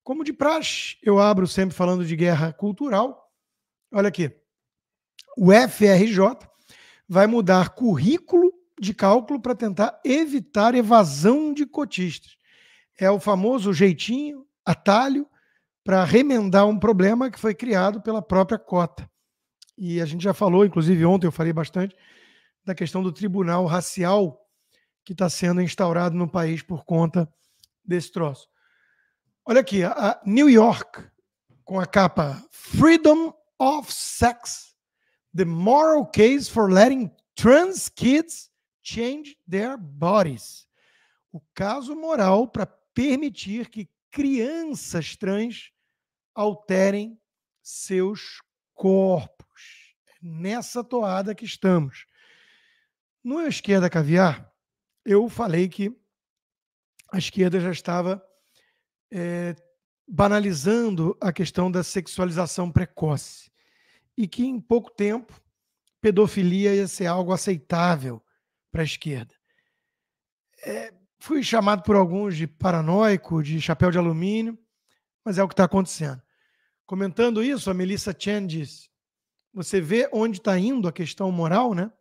Como de praxe, eu abro sempre falando de guerra cultural. Olha aqui, o FRJ vai mudar currículo de cálculo para tentar evitar evasão de cotistas. É o famoso jeitinho, atalho, para remendar um problema que foi criado pela própria cota. E a gente já falou, inclusive ontem eu falei bastante, da questão do tribunal racial que está sendo instaurado no país por conta desse troço. Olha aqui, a New York, com a capa Freedom of Sex, the moral case for letting trans kids change their bodies. O caso moral para permitir que crianças trans alterem seus corpos. É nessa toada que estamos. No Esquerda Caviar, eu falei que a esquerda já estava banalizando a questão da sexualização precoce e que em pouco tempo pedofilia ia ser algo aceitável para a esquerda. Fui chamado por alguns de paranoico, de chapéu de alumínio, mas é o que está acontecendo. Comentando isso, a Melissa Chen disse, você vê onde está indo a questão moral, né?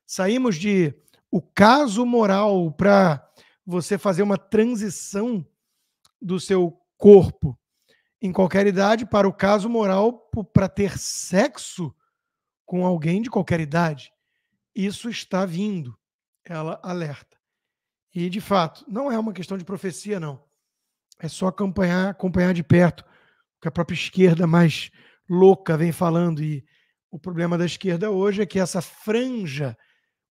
Saímos de o caso moral para você fazer uma transição do seu corpo em qualquer idade para o caso moral para ter sexo com alguém de qualquer idade. Isso está vindo, ela alerta. E, de fato, não é uma questão de profecia, não. É só acompanhar de perto o que a própria esquerda mais louca vem falando. E o problema da esquerda hoje é que essa franja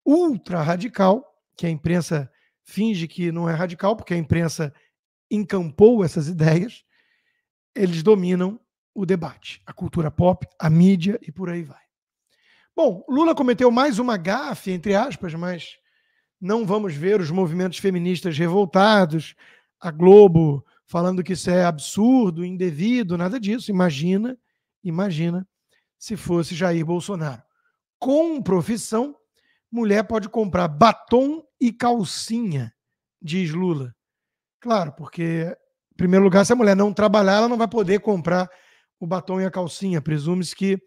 ultra radical, que a imprensa finge que não é radical, porque a imprensa encampou essas ideias, eles dominam o debate, a cultura pop, a mídia e por aí vai. Bom, Lula cometeu mais uma gafe, entre aspas, mas não vamos ver os movimentos feministas revoltados, a Globo falando que isso é absurdo, indevido, nada disso. Imagina se fosse Jair Bolsonaro. Com profissão, mulher pode comprar batom e calcinha, diz Lula. Claro, porque, em primeiro lugar, se a mulher não trabalhar, ela não vai poder comprar o batom e a calcinha. Presume-se que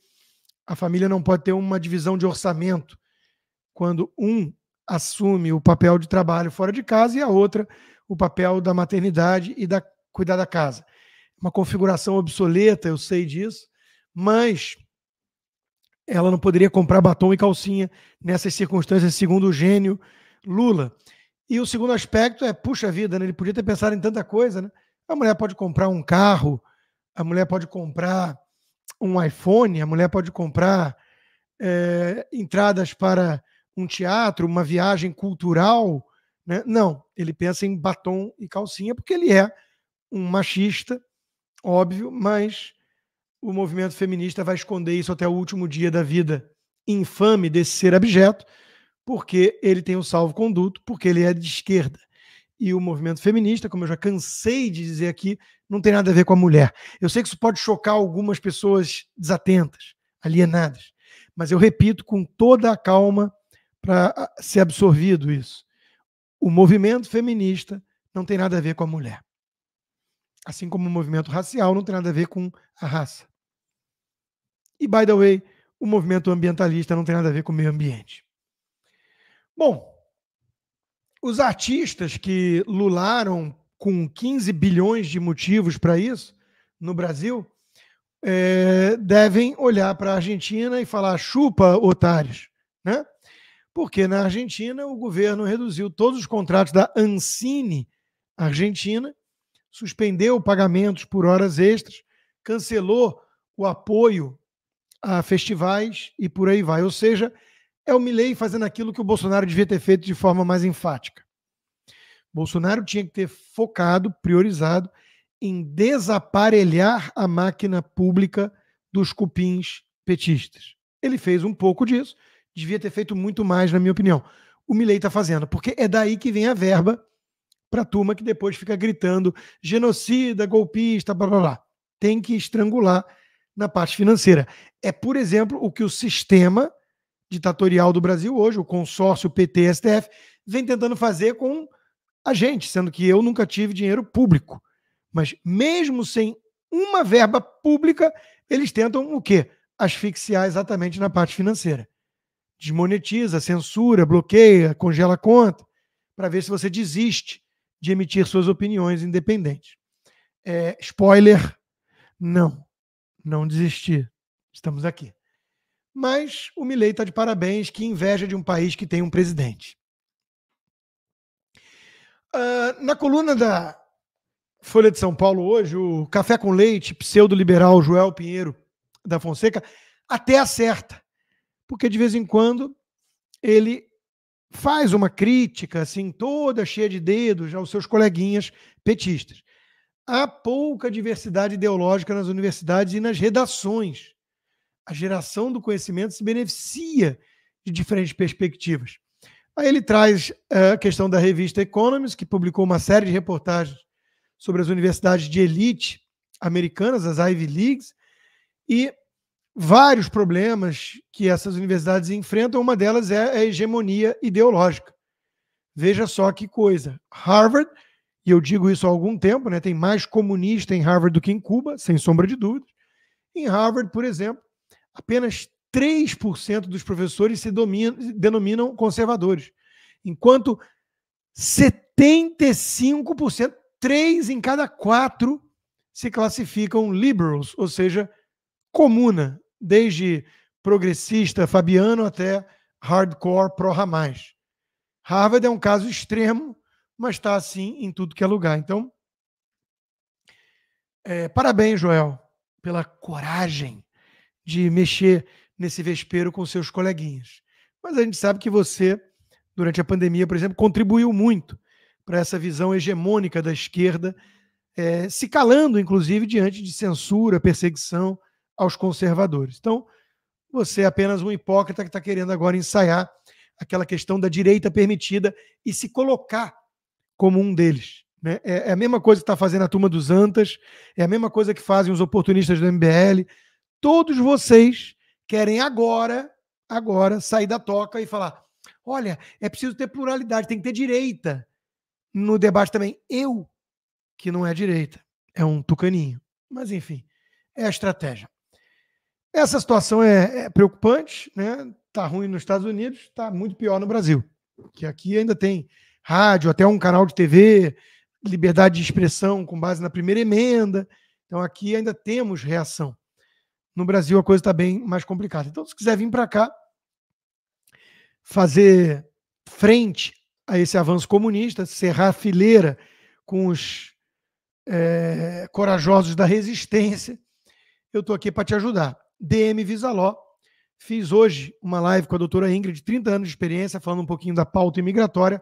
a família não pode ter uma divisão de orçamento quando um assume o papel de trabalho fora de casa e a outra o papel da maternidade e da cuidar da casa. Uma configuração obsoleta, eu sei disso, mas ela não poderia comprar batom e calcinha nessas circunstâncias, segundo o gênio Lula. E o segundo aspecto é, puxa vida, né? Ele podia ter pensado em tanta coisa, né? A mulher pode comprar um carro, a mulher pode comprar um iPhone, a mulher pode comprar entradas para um teatro, uma viagem cultural, né? Não, ele pensa em batom e calcinha porque ele é um machista, óbvio, mas o movimento feminista vai esconder isso até o último dia da vida infame desse ser abjeto, porque ele tem o salvo-conduto, porque ele é de esquerda. E o movimento feminista, como eu já cansei de dizer aqui, não tem nada a ver com a mulher. Eu sei que isso pode chocar algumas pessoas desatentas, alienadas, mas eu repito com toda a calma para ser absorvido isso. O movimento feminista não tem nada a ver com a mulher. Assim como o movimento racial não tem nada a ver com a raça. E, by the way, o movimento ambientalista não tem nada a ver com o meio ambiente. Bom, os artistas que lularam com 15 bilhões de motivos para isso no Brasil devem olhar para a Argentina e falar chupa, otários, né? Porque na Argentina o governo reduziu todos os contratos da Ancine Argentina, suspendeu pagamentos por horas extras, cancelou o apoio a festivais e por aí vai. Ou seja, é o Milei fazendo aquilo que o Bolsonaro devia ter feito de forma mais enfática. Bolsonaro tinha que ter focado, priorizado, em desaparelhar a máquina pública dos cupins petistas. Ele fez um pouco disso, devia ter feito muito mais, na minha opinião. O Milei está fazendo, porque é daí que vem a verba para a turma que depois fica gritando genocida, golpista, blá, blá, blá. Tem que estrangular na parte financeira. É, por exemplo, o que o sistema ditatorial do Brasil hoje, o consórcio PT-STF, vem tentando fazer com a gente, sendo que eu nunca tive dinheiro público. Mas mesmo sem uma verba pública, eles tentam o quê? Asfixiar exatamente na parte financeira. Desmonetiza, censura, bloqueia, congela a conta, para ver se você desiste de emitir suas opiniões independentes. Spoiler, não desisti. Estamos aqui. Mas o Milei está de parabéns, que inveja de um país que tem um presidente. Na coluna da Folha de São Paulo hoje, o Café com Leite, pseudo-liberal Joel Pinheiro da Fonseca, até acerta, porque de vez em quando ele faz uma crítica assim, toda cheia de dedos aos seus coleguinhas petistas. Há pouca diversidade ideológica nas universidades e nas redações. A geração do conhecimento se beneficia de diferentes perspectivas. Aí ele traz a questão da revista Economist, que publicou uma série de reportagens sobre as universidades de elite americanas, as Ivy Leagues, e vários problemas que essas universidades enfrentam. Uma delas é a hegemonia ideológica. Veja só que coisa. Harvard, e eu digo isso há algum tempo, né, tem mais comunista em Harvard do que em Cuba, sem sombra de dúvida. Em Harvard, por exemplo, apenas 3% dos professores se denominam conservadores, enquanto 75%, 3 em cada 4, se classificam liberals, ou seja, comuna, desde progressista fabiano até hardcore pró-Hamas. Harvard é um caso extremo, mas está assim em tudo que é lugar. Então, parabéns, Joel, pela coragem de mexer nesse vespeiro com seus coleguinhas. Mas a gente sabe que você, durante a pandemia, por exemplo, contribuiu muito para essa visão hegemônica da esquerda, se calando, inclusive, diante de censura, perseguição aos conservadores. Então, você é apenas um hipócrita que está querendo agora ensaiar aquela questão da direita permitida e se colocar como um deles. Né? É a mesma coisa que está fazendo a turma dos Antas, é a mesma coisa que fazem os oportunistas do MBL. Todos vocês querem agora sair da toca e falar: olha, é preciso ter pluralidade, tem que ter direita no debate também. Eu, que não é direita, é um tucaninho. Mas, enfim, é a estratégia. Essa situação é preocupante, né? Está ruim nos Estados Unidos, está muito pior no Brasil, que aqui ainda tem rádio, até um canal de TV, liberdade de expressão com base na primeira emenda. Então, aqui ainda temos reação. No Brasil, a coisa está bem mais complicada. Então, se quiser vir para cá, fazer frente a esse avanço comunista, cerrar a fileira com os corajosos da resistência, eu estou aqui para te ajudar. DM Visaló. Fiz hoje uma live com a doutora Ingrid, 30 anos de experiência, falando um pouquinho da pauta imigratória.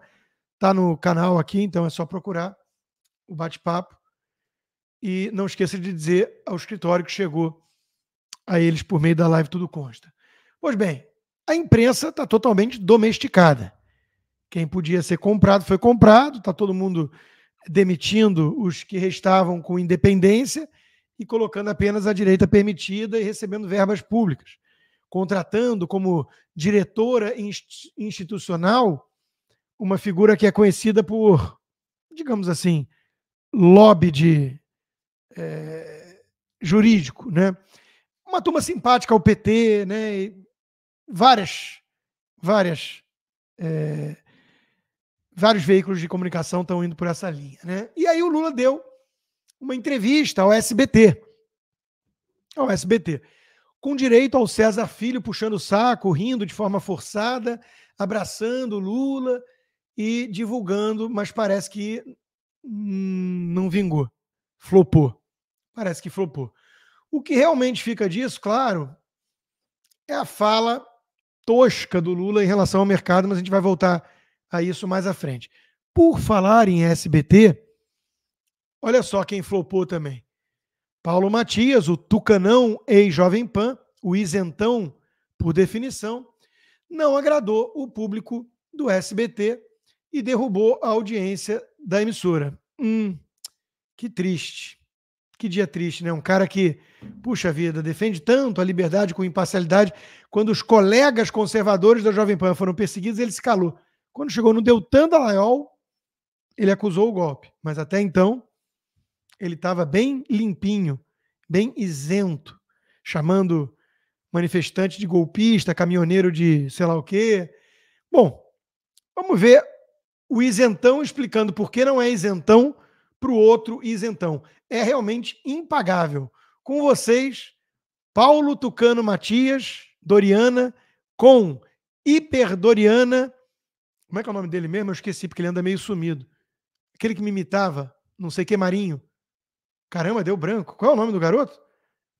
Está no canal aqui, então é só procurar o bate-papo. E não esqueça de dizer ao escritório que chegou a eles por meio da live Tudo Consta. Pois bem, a imprensa está totalmente domesticada. Quem podia ser comprado foi comprado, está todo mundo demitindo os que restavam com independência e colocando apenas a direita permitida e recebendo verbas públicas, contratando como diretora institucional uma figura que é conhecida por, digamos assim, lobby jurídico, né? Uma turma simpática ao PT, né? E vários veículos de comunicação estão indo por essa linha, né? E aí o Lula deu uma entrevista ao SBT, com direito ao César Filho puxando o saco, rindo de forma forçada, abraçando o Lula e divulgando, mas parece que não vingou, flopou. Parece que flopou. O que realmente fica disso, claro, é a fala tosca do Lula em relação ao mercado, mas a gente vai voltar a isso mais à frente. Por falar em SBT, olha só quem flopou também. Paulo Matias, o tucanão ex-Jovem Pan, o isentão por definição, não agradou o público do SBT e derrubou a audiência da emissora. Que triste. Que dia triste, né? Um cara que, puxa vida, defende tanto a liberdade com imparcialidade. Quando os colegas conservadores da Jovem Pan foram perseguidos, ele se calou. Quando chegou no Deltan Dallagnol, ele acusou o golpe. Mas até então, ele estava bem limpinho, bem isento, chamando manifestante de golpista, caminhoneiro de sei lá o quê. Bom, vamos ver o isentão explicando por que não é isentão para o outro isentão. É realmente impagável. Com vocês, Paulo Tucano Matias, Doriana, com Hiperdoriana. Como é que é o nome dele mesmo? Eu esqueci, porque ele anda meio sumido. Aquele que me imitava, não sei que Marinho. Caramba, deu branco. Qual é o nome do garoto?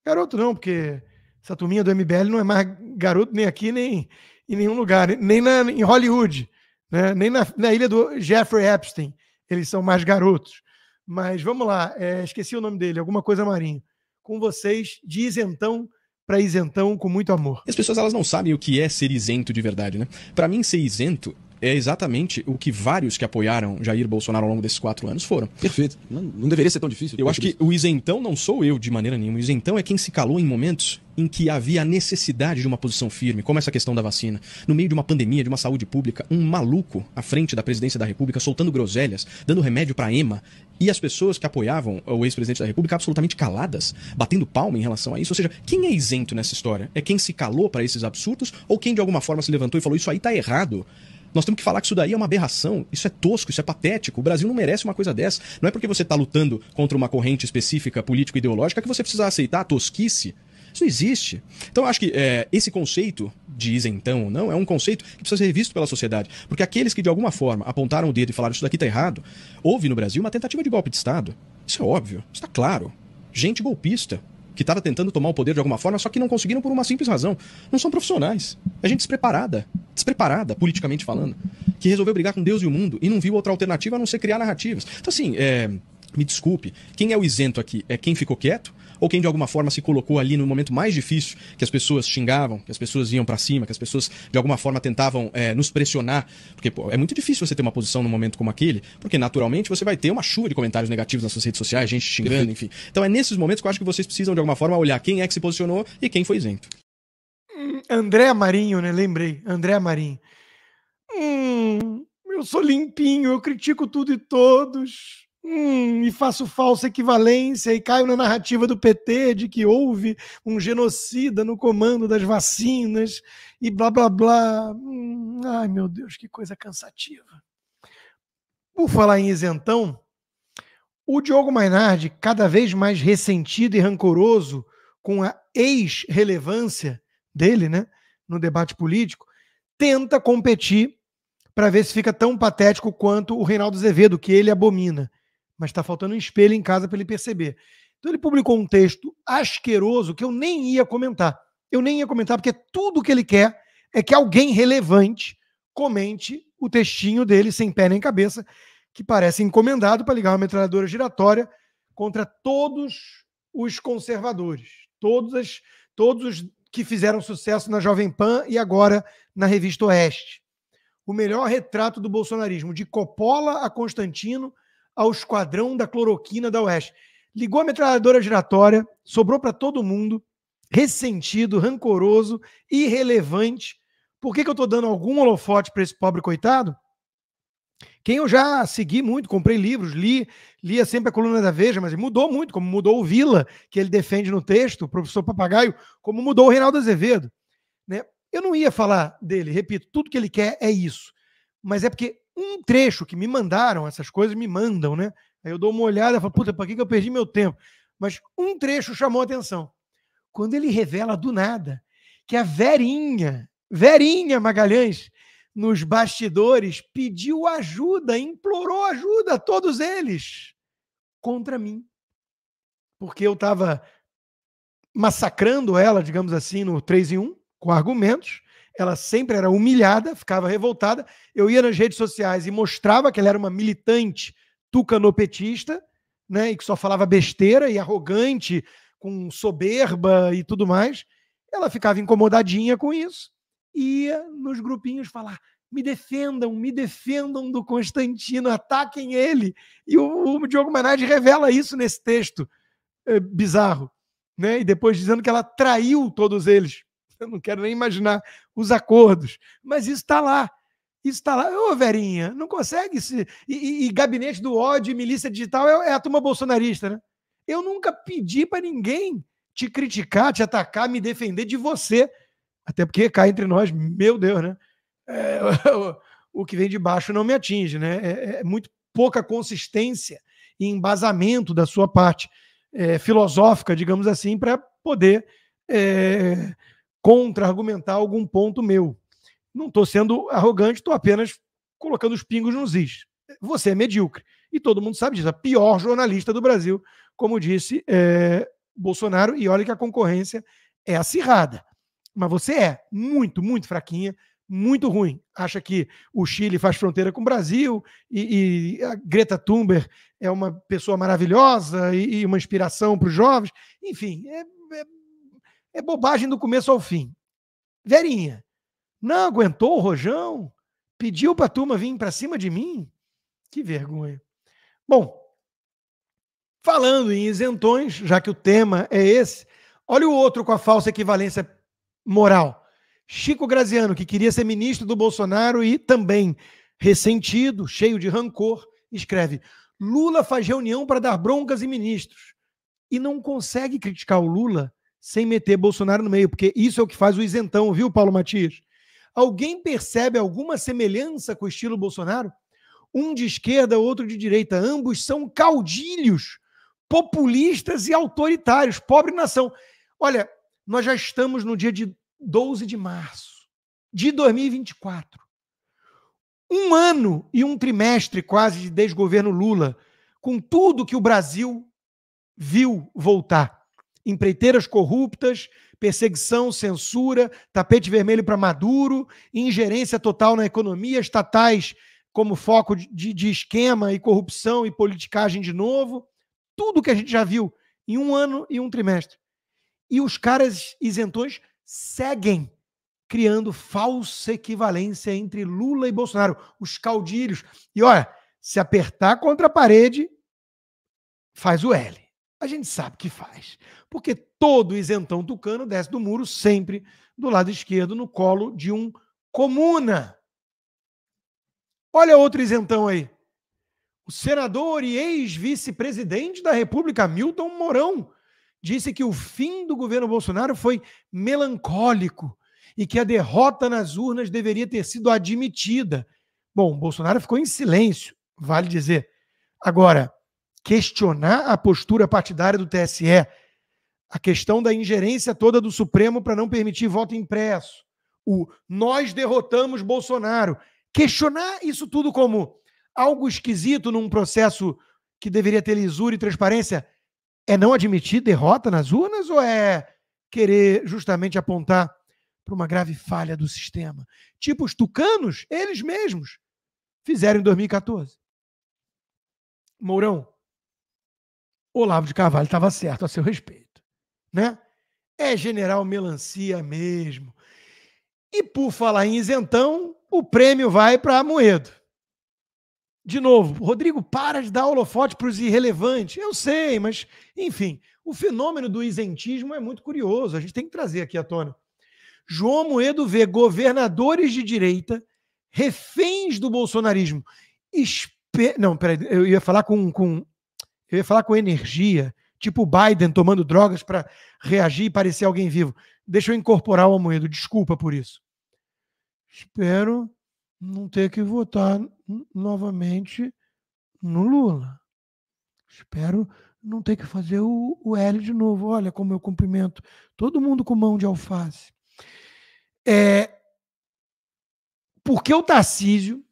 Garoto não, porque essa turminha do MBL não é mais garoto nem aqui, nem em nenhum lugar, nem em Hollywood, né? Nem na ilha do Jeffrey Epstein. Eles são mais garotos. Mas vamos lá, esqueci o nome dele, alguma coisa Marinho. Com vocês, de isentão para isentão, com muito amor. As pessoas elas não sabem o que é ser isento de verdade, né? Para mim, ser isento é exatamente o que vários que apoiaram Jair Bolsonaro ao longo desses 4 anos foram. Perfeito. Não deveria ser tão difícil. Eu acho que o isentão não sou eu de maneira nenhuma. O isentão é quem se calou em momentos em que havia a necessidade de uma posição firme, como essa questão da vacina. No meio de uma pandemia, de uma saúde pública, um maluco à frente da presidência da República, soltando groselhas, dando remédio para EMA, e as pessoas que apoiavam o ex-presidente da República absolutamente caladas, batendo palma em relação a isso. Ou seja, quem é isento nessa história? É quem se calou para esses absurdos ou quem de alguma forma se levantou e falou isso aí tá errado? Nós temos que falar que isso daí é uma aberração, isso é tosco, isso é patético. O Brasil não merece uma coisa dessa. Não é porque você está lutando contra uma corrente específica político-ideológica que você precisa aceitar a tosquice. Isso não existe. Então eu acho que esse conceito de isentão ou não é um conceito que precisa ser revisto pela sociedade. Porque aqueles que de alguma forma apontaram o dedo e falaram isso daqui está errado, houve no Brasil uma tentativa de golpe de Estado. Isso é óbvio, isso está claro. Gente golpista que estava tentando tomar o poder de alguma forma, só que não conseguiram por uma simples razão. Não são profissionais. É gente despreparada, politicamente falando, que resolveu brigar com Deus e o mundo e não viu outra alternativa a não ser criar narrativas. Então, assim, me desculpe, quem é o isento aqui? É quem ficou quieto? Ou quem de alguma forma se colocou ali no momento mais difícil, que as pessoas xingavam, que as pessoas iam pra cima, que as pessoas de alguma forma tentavam nos pressionar? Porque é muito difícil você ter uma posição num momento como aquele, porque naturalmente você vai ter uma chuva de comentários negativos nas suas redes sociais, gente xingando, enfim. Então é nesses momentos que eu acho que vocês precisam de alguma forma olhar quem é que se posicionou e quem foi isento. André Marinho, né? Lembrei. André Marinho. Eu sou limpinho, eu critico tudo e todos. E faço falsa equivalência e caio na narrativa do PT de que houve um genocida no comando das vacinas e blá blá blá. Ai, meu Deus, que coisa cansativa. Por falar em isentão, o Diogo Mainardi, cada vez mais ressentido e rancoroso com a ex-relevância dele, né, no debate político, tenta competir para ver se fica tão patético quanto o Reinaldo Azevedo, que ele abomina. Mas está faltando um espelho em casa para ele perceber. Então ele publicou um texto asqueroso que eu nem ia comentar. Eu nem ia comentar porque tudo que ele quer é que alguém relevante comente o textinho dele sem pé nem cabeça, que parece encomendado para ligar uma metralhadora giratória contra todos os conservadores, todos os que fizeram sucesso na Jovem Pan e agora na Revista Oeste. O melhor retrato do bolsonarismo, de Coppola a Constantino, ao esquadrão da cloroquina da Oeste. Ligou a metralhadora giratória, sobrou para todo mundo, ressentido, rancoroso, irrelevante. Por que eu estou dando algum holofote para esse pobre coitado? Quem eu já segui muito, comprei livros, lia sempre a coluna da Veja, mas mudou muito, como mudou o Vila, que ele defende no texto, o professor Papagaio, como mudou o Reinaldo Azevedo. Né? Eu não ia falar dele, repito, tudo que ele quer é isso. Mas é porque um trecho que me mandaram, essas coisas me mandam, né? Aí eu dou uma olhada e falo, puta, por que eu perdi meu tempo? Mas um trecho chamou a atenção. Quando ele revela do nada que a Verinha Magalhães, nos bastidores, pediu ajuda, implorou ajuda a todos eles contra mim. Porque eu estava massacrando ela, digamos assim, no 3 em 1, com argumentos. Ela sempre era humilhada, ficava revoltada. Eu ia nas redes sociais e mostrava que ela era uma militante tucanopetista, né, e que só falava besteira e arrogante, com soberba e tudo mais. Ela ficava incomodadinha com isso. Ia nos grupinhos falar, me defendam do Constantino, ataquem ele. E o Diogo Mainardi revela isso nesse texto bizarro, né? E depois dizendo que ela traiu todos eles. Eu não quero nem imaginar os acordos, mas isso está lá. Isso está lá. Ô, Verinha, não consegue se... E gabinete do ódio, milícia digital, é a turma bolsonarista, né? Eu nunca pedi para ninguém te criticar, te atacar, me defender de você. Até porque cá entre nós, meu Deus, né? O que vem de baixo não me atinge, né? É muito pouca consistência e embasamento da sua parte filosófica, digamos assim, para poder contra-argumentar algum ponto meu. Não estou sendo arrogante, estou apenas colocando os pingos nos is. Você é medíocre. E todo mundo sabe disso. A pior jornalista do Brasil, como disse Bolsonaro, e olha que a concorrência é acirrada. Mas você é muito, muito fraquinha, muito ruim. Acha que o Chile faz fronteira com o Brasil e a Greta Thunberg é uma pessoa maravilhosa e uma inspiração para os jovens. Enfim, é bobagem do começo ao fim. Verinha, não aguentou o rojão? Pediu para a turma vir para cima de mim? Que vergonha. Bom, falando em isentões, já que o tema é esse, olha o outro com a falsa equivalência moral. Chico Graziano, que queria ser ministro do Bolsonaro e também ressentido, cheio de rancor, escreve: Lula faz reunião para dar broncas em ministros e não consegue criticar o Lula sem meter Bolsonaro no meio, porque isso é o que faz o isentão, viu, Paulo Matias? Alguém percebe alguma semelhança com o estilo Bolsonaro? Um de esquerda, outro de direita. Ambos são caudilhos, populistas e autoritários. Pobre nação. Olha, nós já estamos no dia de 12 de março de 2024. 1 ano e 1 trimestre quase de desgoverno Lula, com tudo que o Brasil viu voltar. Empreiteiras corruptas, perseguição, censura, tapete vermelho para Maduro, ingerência total na economia, estatais como foco de esquema e corrupção e politicagem de novo. Tudo que a gente já viu em 1 ano e 1 trimestre. E os caras isentões seguem criando falsa equivalência entre Lula e Bolsonaro, os caudilhos. E olha, se apertar contra a parede, faz o L. A gente sabe que faz. Porque todo isentão tucano desce do muro sempre do lado esquerdo, no colo de um comuna. Olha outro isentão aí. O senador e ex-vice-presidente da República, Milton Mourão, disse que o fim do governo Bolsonaro foi melancólico e que a derrota nas urnas deveria ter sido admitida. Bom, Bolsonaro ficou em silêncio, vale dizer. Agora, questionar a postura partidária do TSE, a questão da ingerência toda do Supremo para não permitir voto impresso, o nós derrotamos Bolsonaro, questionar isso tudo como algo esquisito num processo que deveria ter lisura e transparência, é não admitir derrota nas urnas ou é querer justamente apontar para uma grave falha do sistema? Tipo os tucanos, eles mesmos, fizeram em 2014. Mourão, Olavo de Carvalho estava certo a seu respeito, né? É general melancia mesmo. E por falar em isentão, o prêmio vai para Amoedo. De novo, Rodrigo, para de dar holofote para os irrelevantes. Eu sei, mas, enfim, o fenômeno do isentismo é muito curioso. A gente tem que trazer aqui à tona. João Amoedo vê governadores de direita reféns do bolsonarismo. Não, peraí, eu ia falar com energia, tipo o Biden tomando drogas para reagir e parecer alguém vivo. Deixa eu incorporar o Amoedo, desculpa por isso. Espero não ter que votar novamente no Lula. Espero não ter que fazer o L de novo. Olha como eu cumprimento todo mundo com mão de alface. Porque o Tarcísio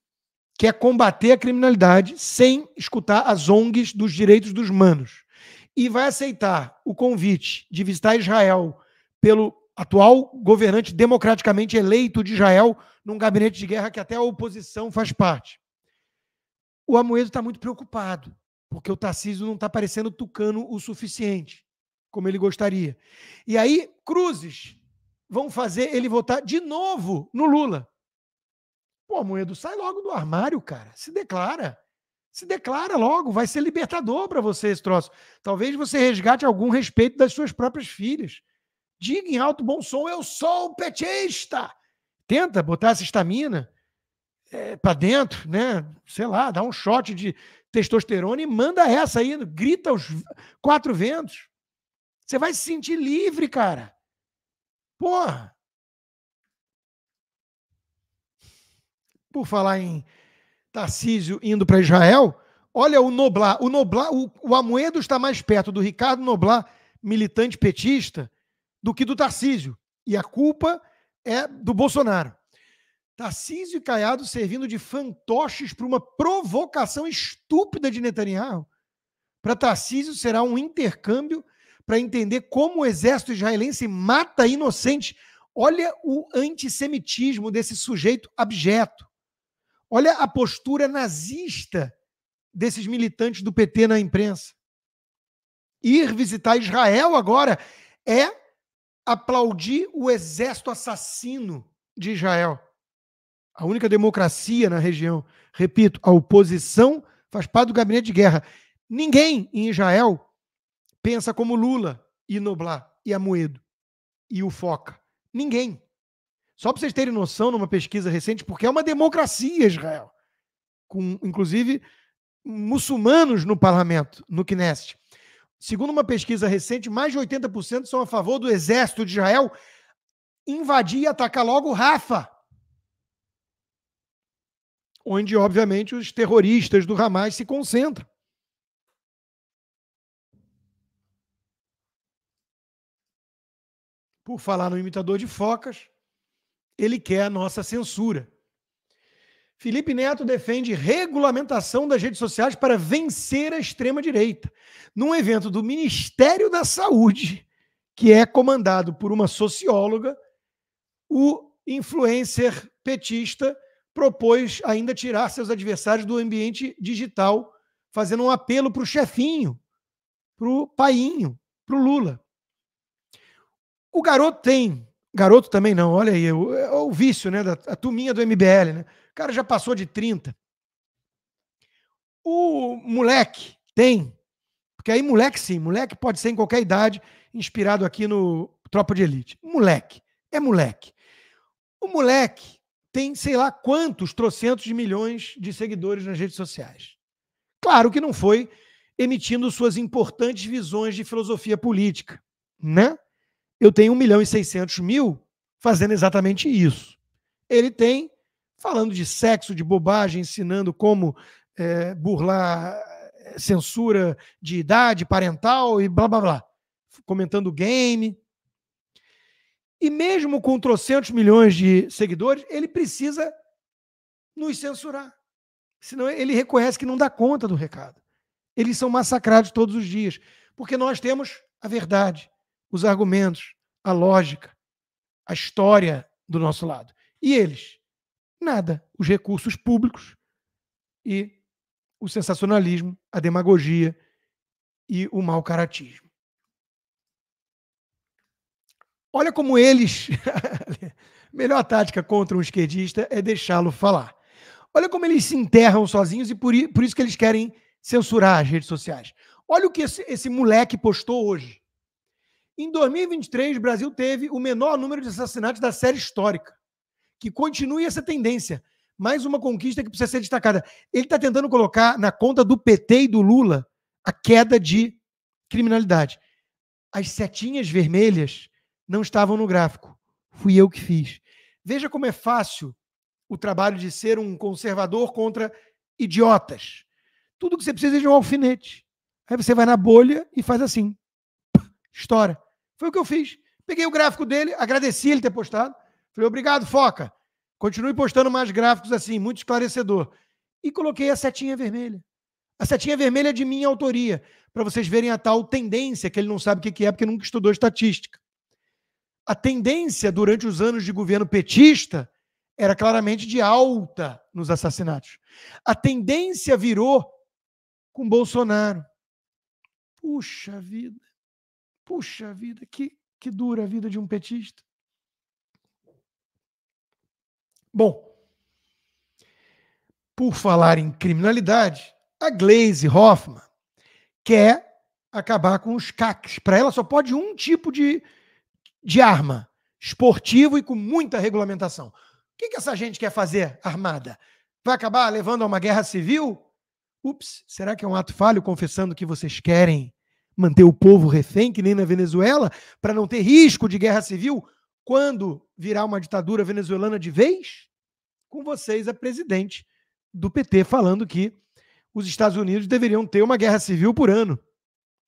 quer combater a criminalidade sem escutar as ONGs dos direitos dos humanos e vai aceitar o convite de visitar Israel pelo atual governante democraticamente eleito de Israel num gabinete de guerra que até a oposição faz parte. O Amoedo está muito preocupado, porque o Tarcísio não está parecendo tucano o suficiente, como ele gostaria. E aí, cruzes vão fazer ele votar de novo no Lula. Pô, Amoedo, sai logo do armário, cara. Se declara. Se declara logo. Vai ser libertador para você esse troço. Talvez você resgate algum respeito das suas próprias filhas. Diga em alto bom som, eu sou petista. Tenta botar essa estamina. para dentro, né? Sei lá, dá um shot de testosterona e manda essa aí, grita os 4 ventos. Você vai se sentir livre, cara. Porra. Por falar em Tarcísio indo para Israel, olha o Noblar. O Amoedo está mais perto do Ricardo Noblar, militante petista, do que do Tarcísio. E a culpa é do Bolsonaro. Tarcísio e Caiado servindo de fantoches para uma provocação estúpida de Netanyahu. Para Tarcísio será um intercâmbio para entender como o exército israelense mata inocentes. Olha o antissemitismo desse sujeito abjeto. Olha a postura nazista desses militantes do PT na imprensa. Ir visitar Israel agora é aplaudir o exército assassino de Israel. A única democracia na região. Repito, a oposição faz parte do gabinete de guerra. Ninguém em Israel pensa como Lula e Noblar e Amoedo e o Foca. Ninguém. Só para vocês terem noção, numa pesquisa recente, porque é uma democracia Israel, com, inclusive, muçulmanos no parlamento, no Knesset. Segundo uma pesquisa recente, mais de 80% são a favor do exército de Israel invadir e atacar logo Rafa, onde, obviamente, os terroristas do Hamas se concentram. Por falar no imitador de focas, ele quer a nossa censura. Felipe Neto defende regulamentação das redes sociais para vencer a extrema-direita, num evento do Ministério da Saúde, que é comandado por uma socióloga. O influencer petista propôs ainda tirar seus adversários do ambiente digital, fazendo um apelo para o chefinho, para o painho, para o Lula. O garoto também não, olha aí, o vício, né, a turminha do MBL, né? O cara já passou de 30. O moleque tem, porque aí moleque sim, moleque pode ser em qualquer idade, inspirado aqui no Tropa de Elite. Moleque, é moleque. O moleque tem, sei lá quantos trocentos de milhões de seguidores nas redes sociais. Claro que não foi emitindo suas importantes visões de filosofia política, né? Eu tenho 1.600.000 fazendo exatamente isso. Ele tem falando de sexo, de bobagem, ensinando como burlar censura de idade parental e blá, blá, blá. Comentando game. E mesmo com trocentos milhões de seguidores, ele precisa nos censurar. Senão ele reconhece que não dá conta do recado. Eles são massacrados todos os dias. Porque nós temos a verdade, os argumentos, a lógica, a história do nosso lado. E eles? Nada. Os recursos públicos e o sensacionalismo, a demagogia e o mau caratismo. Olha como eles... Melhor tática contra um esquerdista é deixá-lo falar. Olha como eles se enterram sozinhos e por isso que eles querem censurar as redes sociais. Olha o que esse moleque postou hoje. Em 2023, o Brasil teve o menor número de assassinatos da série histórica. Que continue essa tendência. Mais uma conquista que precisa ser destacada. Ele está tentando colocar na conta do PT e do Lula a queda de criminalidade. As setinhas vermelhas não estavam no gráfico. Fui eu que fiz. Veja como é fácil o trabalho de ser um conservador contra idiotas. Tudo que você precisa é de um alfinete. Aí você vai na bolha e faz assim. Estoura. Foi o que eu fiz. Peguei o gráfico dele, agradeci ele ter postado. Falei, obrigado, Foca. Continue postando mais gráficos assim, muito esclarecedor. E coloquei a setinha vermelha. A setinha vermelha é de minha autoria, para vocês verem a tal tendência, que ele não sabe o que é, porque nunca estudou estatística. A tendência durante os anos de governo petista era claramente de alta nos assassinatos. A tendência virou com Bolsonaro. Puxa vida, que dura a vida de um petista. Bom, por falar em criminalidade, a Gleisi Hoffmann quer acabar com os CACs. Para ela só pode um tipo de arma, esportivo e com muita regulamentação. O que essa gente quer fazer armada? Vai acabar levando a uma guerra civil? Ups, será que é um ato falho confessando que vocês querem manter o povo refém, que nem na Venezuela, para não ter risco de guerra civil quando virar uma ditadura venezuelana de vez? Com vocês, a presidente do PT falando que os Estados Unidos deveriam ter uma guerra civil por ano.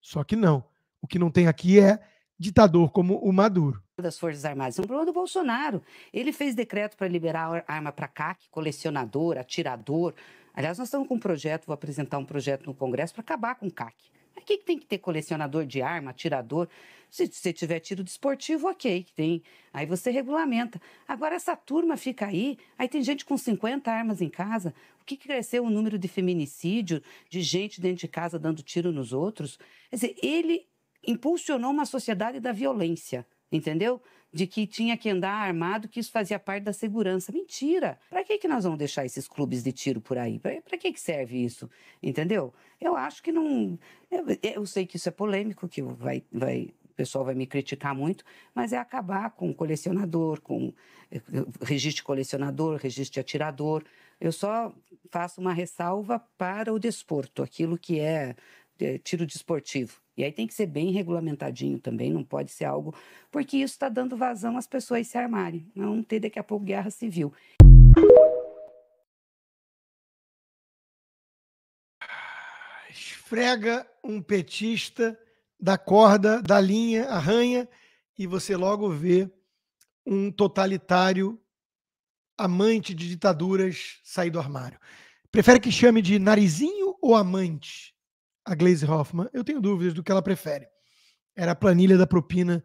Só que não. O que não tem aqui é ditador como o Maduro. Das Forças Armadas. É um problema do Bolsonaro. Ele fez decreto para liberar arma para CAC, colecionador, atirador. Aliás, nós estamos com um projeto, vou apresentar um projeto no Congresso para acabar com o CAC. Mas o que tem que ter colecionador de arma, atirador? Se você tiver tiro desportivo, ok, tem. Aí você regulamenta. Agora, essa turma fica aí tem gente com 50 armas em casa. O que cresceu o número de feminicídio, de gente dentro de casa dando tiro nos outros? Quer dizer, ele impulsionou uma sociedade da violência, entendeu? De que tinha que andar armado, que isso fazia parte da segurança. Mentira! Para que nós vamos deixar esses clubes de tiro por aí? Para que serve isso? Entendeu? Eu acho que não... Eu sei que isso é polêmico, que o pessoal vai me criticar muito, mas é acabar com o colecionador, com registro de colecionador, registro de atirador. Eu só faço uma ressalva para o desporto, aquilo que é tiro desportivo. E aí tem que ser bem regulamentadinho também, não pode ser algo... Porque isso está dando vazão às pessoas se armarem. Não ter daqui a pouco guerra civil. Esfrega um petista da corda, da linha, arranha, e você logo vê um totalitário amante de ditaduras sair do armário. Prefere que chame de narizinho ou amante a Gleisi Hoffmann? Eu tenho dúvidas do que ela prefere. Era a planilha da propina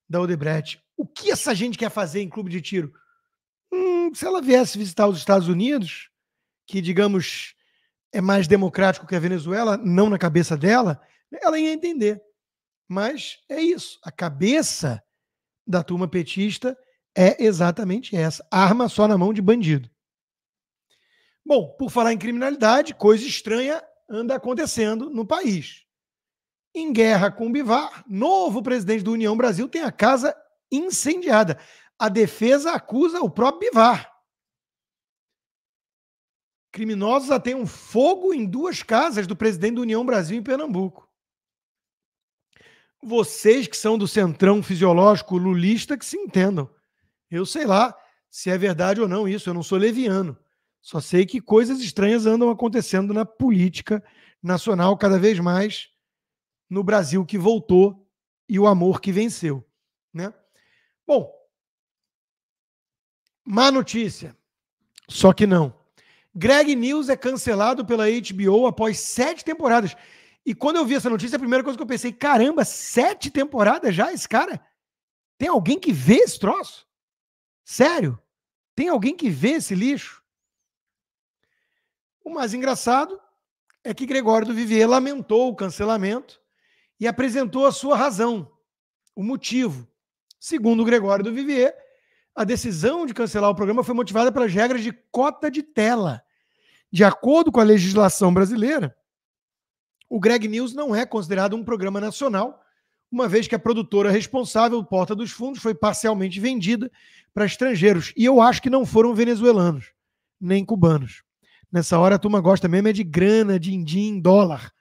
da Odebrecht. O que essa gente quer fazer em clube de tiro? Se ela viesse visitar os Estados Unidos, que, digamos, é mais democrático que a Venezuela, não na cabeça dela, ela ia entender. Mas é isso. A cabeça da turma petista é exatamente essa. Arma só na mão de bandido. Bom, por falar em criminalidade, coisa estranha anda acontecendo no país. Em guerra com o Bivar, novo presidente do União Brasil tem a casa incendiada. A defesa acusa o próprio Bivar. Criminosos ateiam fogo em 2 casas do presidente do União Brasil em Pernambuco. Vocês que são do centrão fisiológico lulista que se entendam. Eu sei lá se é verdade ou não isso, eu não sou leviano. Só sei que coisas estranhas andam acontecendo na política nacional cada vez mais no Brasil que voltou e o amor que venceu, né? Bom, má notícia, só que não. Greg News é cancelado pela HBO após 7 temporadas. E quando eu vi essa notícia, a primeira coisa que eu pensei, caramba, 7 temporadas já esse cara? Tem alguém que vê esse troço? Sério? Tem alguém que vê esse lixo? O mais engraçado é que Gregório do Vivier lamentou o cancelamento e apresentou a sua razão, o motivo. Segundo Gregório do Vivier, a decisão de cancelar o programa foi motivada pelas regras de cota de tela. De acordo com a legislação brasileira, o Greg News não é considerado um programa nacional, uma vez que a produtora responsável, Porta dos Fundos, foi parcialmente vendida para estrangeiros. E eu acho que não foram venezuelanos, nem cubanos. Nessa hora a turma gosta mesmo é de grana, din-din, dólar.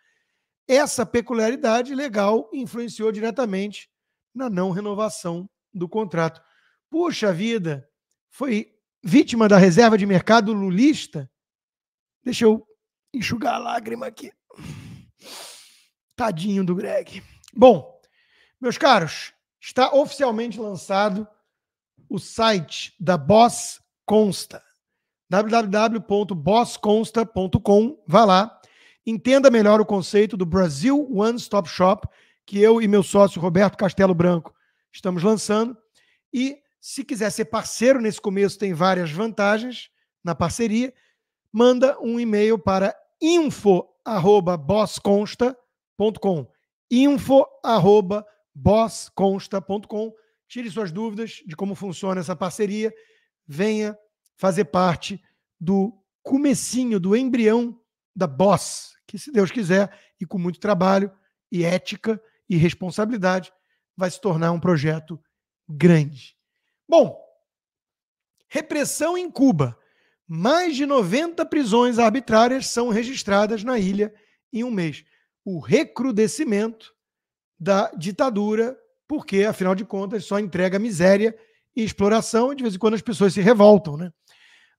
Essa peculiaridade legal influenciou diretamente na não renovação do contrato. Puxa vida, foi vítima da reserva de mercado lulista? Deixa eu enxugar a lágrima aqui. Tadinho do Greg. Bom, meus caros, está oficialmente lançado o site da Boss Consta. www.bossconsta.com. Vá lá, entenda melhor o conceito do Brasil One Stop Shop, que eu e meu sócio Roberto Castelo Branco estamos lançando. E se quiser ser parceiro nesse começo, tem várias vantagens na parceria. Manda um e-mail para info@bossconsta.com. info@bossconsta.com. Tire suas dúvidas de como funciona essa parceria. Venha fazer parte do comecinho, do embrião da Boss, que, se Deus quiser, e com muito trabalho e ética e responsabilidade, vai se tornar um projeto grande. Bom, repressão em Cuba. Mais de 90 prisões arbitrárias são registradas na ilha em um mês. O recrudescimento da ditadura, porque, afinal de contas, só entrega miséria e exploração, e de vez em quando as pessoas se revoltam, né?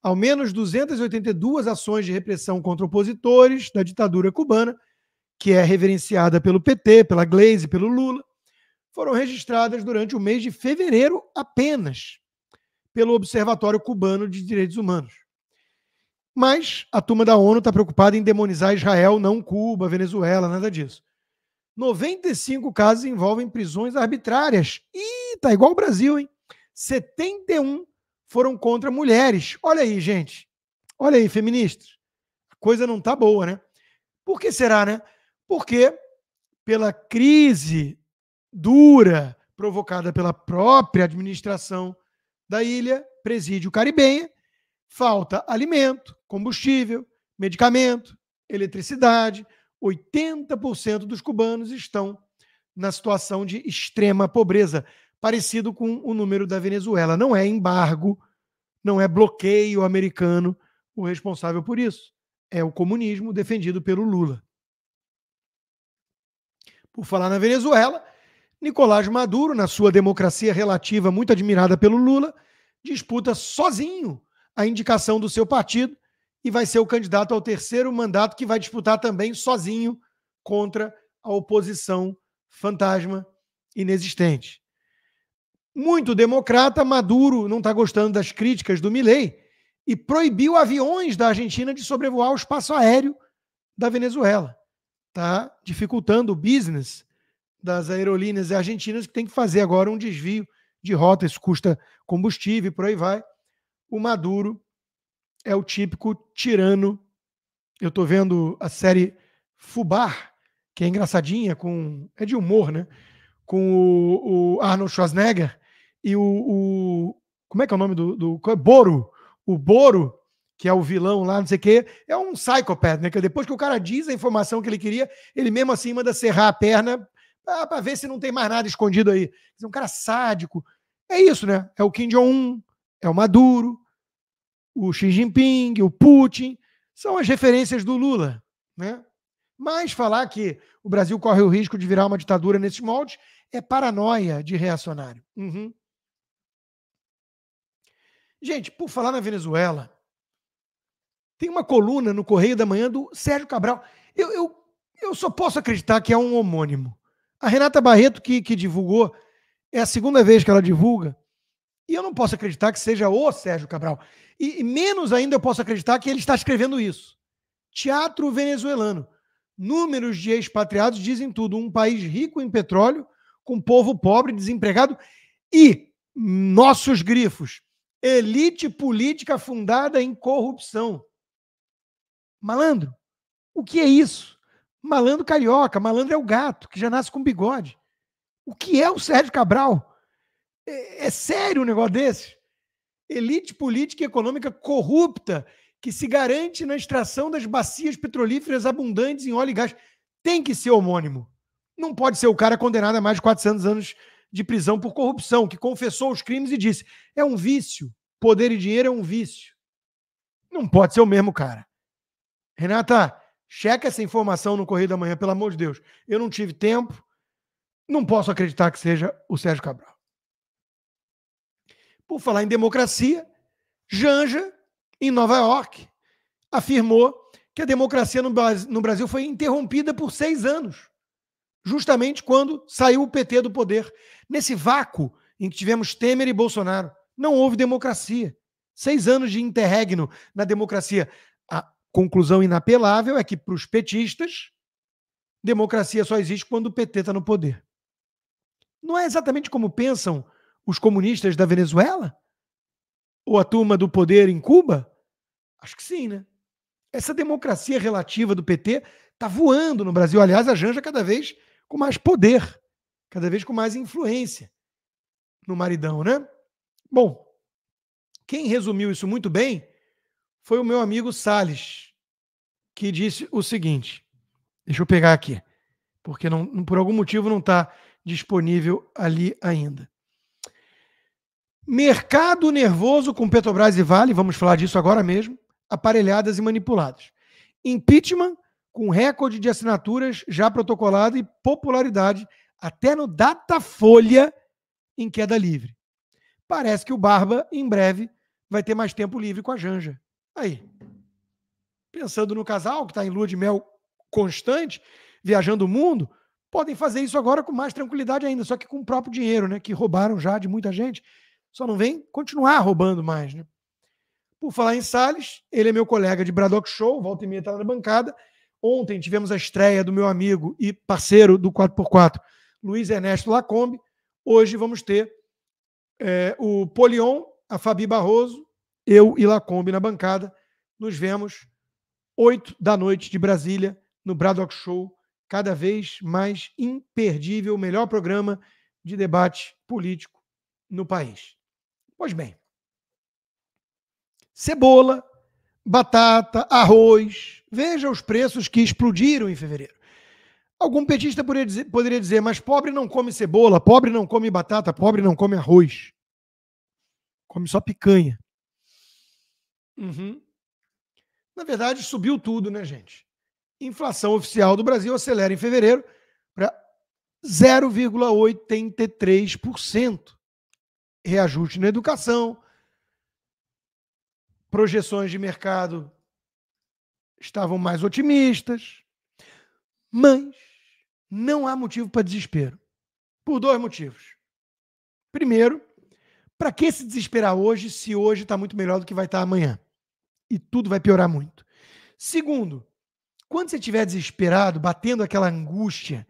Ao menos 282 ações de repressão contra opositores da ditadura cubana, que é reverenciada pelo PT, pela Gleisi, pelo Lula, foram registradas durante o mês de fevereiro apenas, pelo Observatório Cubano de Direitos Humanos. Mas a turma da ONU está preocupada em demonizar Israel, não Cuba, Venezuela, nada disso. 95 casos envolvem prisões arbitrárias. Ih, tá igual o Brasil, hein? 71 foram contra mulheres. Olha aí, gente. Olha aí, feministas. A coisa não tá boa, né? Por que será, né? Porque pela crise dura provocada pela própria administração da ilha, presídio caribenha, falta alimento, combustível, medicamento, eletricidade. 80% dos cubanos estão na situação de extrema pobreza, parecido com o número da Venezuela. Não é embargo, não é bloqueio americano o responsável por isso. É o comunismo defendido pelo Lula. Por falar na Venezuela, Nicolás Maduro, na sua democracia relativa muito admirada pelo Lula, disputa sozinho a indicação do seu partido e vai ser o candidato ao terceiro mandato, que vai disputar também sozinho contra a oposição fantasma inexistente. Muito democrata, Maduro não está gostando das críticas do Milei e proibiu aviões da Argentina de sobrevoar o espaço aéreo da Venezuela. Está dificultando o business das aerolíneas argentinas, que tem que fazer agora um desvio de rota, isso custa combustível e por aí vai. O Maduro é o típico tirano. Eu estou vendo a série Fubar, que é engraçadinha, é de humor, né? Com o Arnold Schwarzenegger e como é que é o nome do Boro. O Boro, que é o vilão lá, não sei o quê, é um psychopath, né? Que depois que o cara diz a informação que ele queria, ele mesmo assim manda serrar a perna para ver se não tem mais nada escondido aí. É um cara sádico. É isso, né? É o Kim Jong-un, é o Maduro, o Xi Jinping, o Putin, são as referências do Lula, né? Mas falar que o Brasil corre o risco de virar uma ditadura nesses moldes é paranoia de reacionário. Uhum. Gente, por falar na Venezuela, tem uma coluna no Correio da Manhã do Sérgio Cabral. Eu só posso acreditar que é um homônimo. A Renata Barreto, que divulgou, é a segunda vez que ela divulga, e eu não posso acreditar que seja o Sérgio Cabral. E menos ainda eu posso acreditar que ele está escrevendo isso. Teatro venezuelano. Números de expatriados dizem tudo. Um país rico em petróleo, com povo pobre, desempregado e nossos grifos. Elite política fundada em corrupção. Malandro, o que é isso? Malandro carioca, malandro é o gato, que já nasce com bigode. O que é o Sérgio Cabral? É sério um negócio desse? Elite política e econômica corrupta que se garante na extração das bacias petrolíferas abundantes em óleo e gás. Tem que ser homônimo. Não pode ser o cara condenado a mais de 400 anos de prisão por corrupção, que confessou os crimes e disse: é um vício. Poder e dinheiro é um vício. Não pode ser o mesmo cara. Renata, checa essa informação no Correio da Manhã, pelo amor de Deus. Eu não tive tempo. Não posso acreditar que seja o Sérgio Cabral. Por falar em democracia, Janja, em Nova York, afirmou que a democracia no Brasil foi interrompida por 6 anos, justamente quando saiu o PT do poder. Nesse vácuo em que tivemos Temer e Bolsonaro, não houve democracia. 6 anos de interregno na democracia. A conclusão inapelável é que, para os petistas, democracia só existe quando o PT está no poder. Não é exatamente como pensam os comunistas da Venezuela? Ou a turma do poder em Cuba? Acho que sim, né? Essa democracia relativa do PT está voando no Brasil. Aliás, a Janja cada vez com mais poder, cada vez com mais influência no maridão, né? Bom, quem resumiu isso muito bem foi o meu amigo Salles, que disse o seguinte. Deixa eu pegar aqui, porque por algum motivo não está disponível ali ainda. Mercado nervoso com Petrobras e Vale, vamos falar disso agora mesmo, aparelhadas e manipuladas. Impeachment com recorde de assinaturas já protocolado e popularidade até no Datafolha em queda livre. Parece que o Barba, em breve, vai ter mais tempo livre com a Janja. Aí, pensando no casal que está em lua de mel constante, viajando o mundo, podem fazer isso agora com mais tranquilidade ainda, só que com o próprio dinheiro, né, que roubaram já de muita gente. Só não vem continuar roubando mais, né? Por falar em Salles, ele é meu colega de Braddock Show, volta e meia está na bancada. Ontem tivemos a estreia do meu amigo e parceiro do 4x4, Luiz Ernesto Lacombe. Hoje vamos ter o Polion, a Fabi Barroso, eu e Lacombe na bancada. Nos vemos 8 da noite de Brasília, no Braddock Show, cada vez mais imperdível, o melhor programa de debate político no país. Pois bem, cebola, batata, arroz, veja os preços que explodiram em fevereiro. Algum petista poderia dizer, mas pobre não come cebola, pobre não come batata, pobre não come arroz. Come só picanha. Na verdade, subiu tudo, né, gente? Inflação oficial do Brasil acelera em fevereiro para 0,83%. Reajuste na educação. Projeções de mercado estavam mais otimistas. Mas não há motivo para desespero. Por 2 motivos. Primeiro, para que se desesperar hoje se hoje está muito melhor do que vai estar amanhã? E tudo vai piorar muito. Segundo, quando você estiver desesperado, batendo aquela angústia,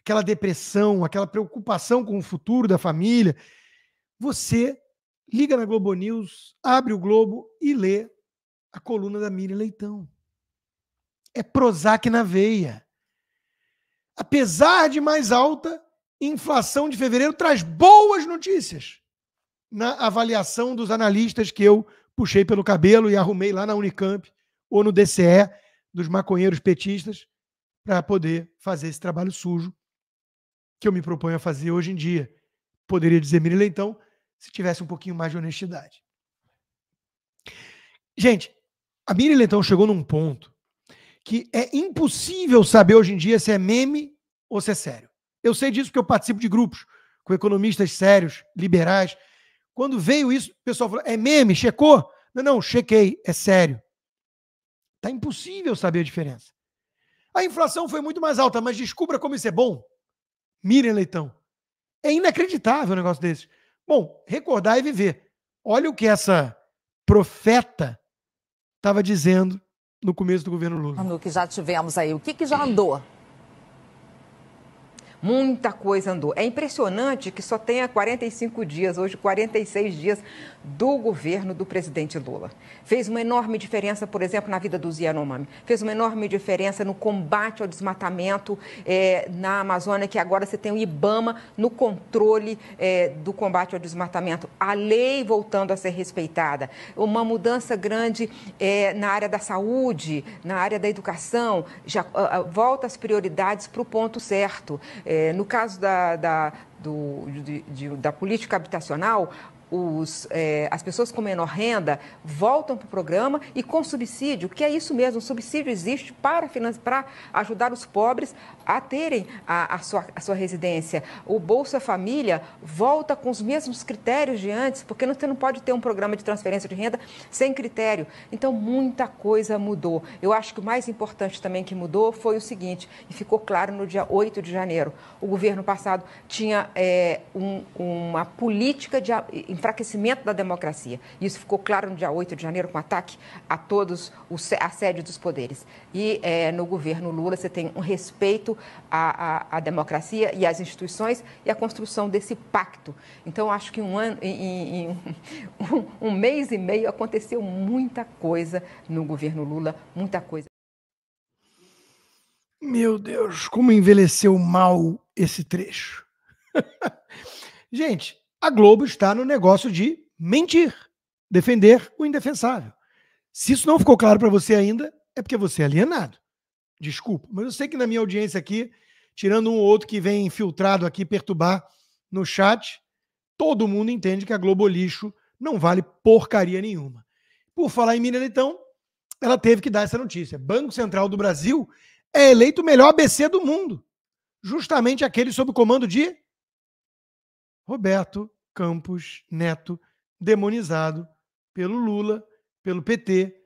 aquela depressão, aquela preocupação com o futuro da família, você liga na Globo News, abre o Globo e lê a coluna da Miriam Leitão. É Prozac na veia. Apesar de mais alta, inflação de fevereiro traz boas notícias na avaliação dos analistas que eu puxei pelo cabelo e arrumei lá na Unicamp ou no DCE dos maconheiros petistas para poder fazer esse trabalho sujo que eu me proponho a fazer hoje em dia. Poderia dizer Miriam Leitão se tivesse um pouquinho mais de honestidade. Gente, a Miriam Leitão chegou num ponto que é impossível saber hoje em dia se é meme ou se é sério. Eu sei disso porque eu participo de grupos com economistas sérios, liberais. Quando veio isso, o pessoal falou, é meme? Checou? Não, chequei, é sério. Está impossível saber a diferença. A inflação foi muito mais alta, mas descubra como isso é bom. Miriam Leitão. É inacreditável um negócio desse. Bom, recordar e viver. Olha o que essa profeta estava dizendo no começo do governo Lula. No que já tivemos aí, o que já andou? Muita coisa andou. É impressionante que só tenha 45 dias, hoje 46 dias, do governo do presidente Lula. Fez uma enorme diferença, por exemplo, na vida dos Yanomami. Fez uma enorme diferença no combate ao desmatamento na Amazônia, que agora você tem o IBAMA no controle do combate ao desmatamento. A lei voltando a ser respeitada. Uma mudança grande na área da saúde, na área da educação. Já volta as prioridades para o ponto certo. No caso da política habitacional, as pessoas com menor renda voltam para o programa e com subsídio, que é isso mesmo, o subsídio existe para ajudar os pobres a terem a sua residência. O Bolsa Família volta com os mesmos critérios de antes, porque você não pode ter um programa de transferência de renda sem critério. Então, muita coisa mudou. Eu acho que o mais importante também que mudou foi o seguinte, e ficou claro no dia 8 de janeiro. O governo passado tinha uma política de enfraquecimento da democracia. Isso ficou claro no dia 8 de janeiro, com ataque a todos a sede dos poderes. E no governo Lula você tem um respeito à democracia e às instituições e a construção desse pacto. Então, acho que em um mês e meio aconteceu muita coisa no governo Lula, muita coisa. Meu Deus, como envelheceu mal esse trecho. Gente, a Globo está no negócio de mentir, defender o indefensável. Se isso não ficou claro para você ainda, é porque você é alienado. Desculpa, mas eu sei que na minha audiência aqui, tirando um ou outro que vem infiltrado aqui perturbar no chat, todo mundo entende que a Globo Lixo não vale porcaria nenhuma. Por falar em Miriam Leitão, ela teve que dar essa notícia. Banco Central do Brasil é eleito o melhor ABC do mundo. Justamente aquele sob o comando de Roberto Campos Neto, demonizado pelo Lula, pelo PT,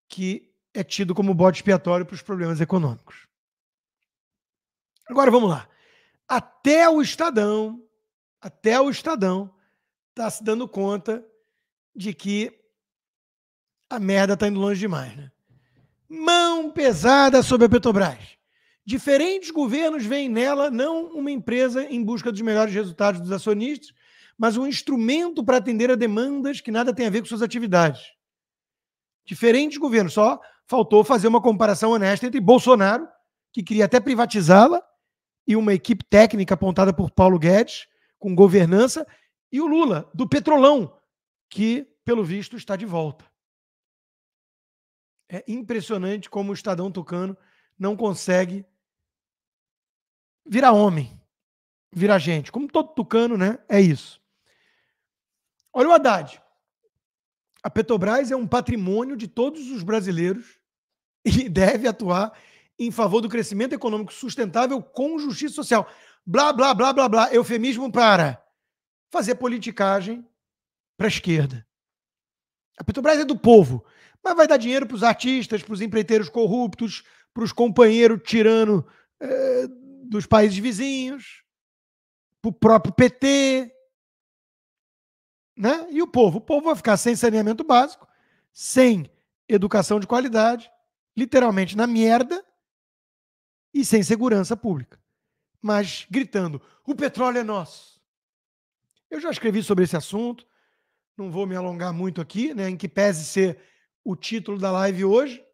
que é tido como bode expiatório para os problemas econômicos. Agora vamos lá. Até o Estadão está se dando conta de que a merda está indo longe demais, né? Mão pesada sobre a Petrobras. Diferentes governos veem nela não uma empresa em busca dos melhores resultados dos acionistas, mas um instrumento para atender a demandas que nada tem a ver com suas atividades. Diferentes governos, só faltou fazer uma comparação honesta entre Bolsonaro, que queria até privatizá-la, e uma equipe técnica apontada por Paulo Guedes, com governança, e o Lula, do Petrolão, que, pelo visto, está de volta. É impressionante como o Estadão Tucano não consegue virar homem, virar gente. Como todo tucano, né? É isso. Olha o Haddad. A Petrobras é um patrimônio de todos os brasileiros e deve atuar em favor do crescimento econômico sustentável com justiça social. Blá, blá, blá, blá, blá. Eufemismo para fazer politicagem para a esquerda. A Petrobras é do povo, mas vai dar dinheiro para os artistas, para os empreiteiros corruptos, para os companheiros tiranos dos países vizinhos, para o próprio PT. Né? E o povo vai ficar sem saneamento básico, sem educação de qualidade, literalmente na merda e sem segurança pública. Mas gritando, o petróleo é nosso. Eu já escrevi sobre esse assunto, não vou me alongar muito aqui, né, em que pese ser o título da live hoje,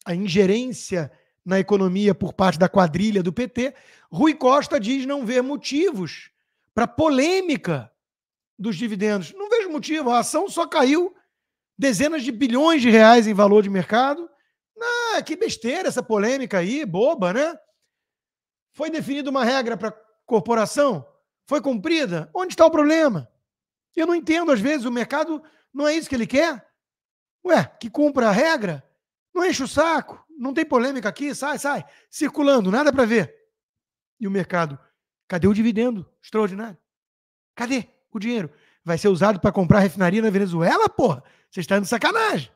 a ingerência na economia por parte da quadrilha do PT. Rui Costa diz não ver motivos para polêmica dos dividendos. Não vejo motivo, a ação só caiu dezenas de bilhões de reais em valor de mercado. Que besteira essa polêmica aí, boba, né? Foi definida uma regra para corporação? Foi cumprida? Onde está o problema? Eu não entendo, às vezes, o mercado não é isso que ele quer. Ué, que cumpra a regra? Não enche o saco, não tem polêmica aqui, sai, circulando, nada para ver. E o mercado, cadê o dividendo extraordinário? Cadê o dinheiro? Vai ser usado para comprar refinaria na Venezuela, porra? Você está indo de sacanagem.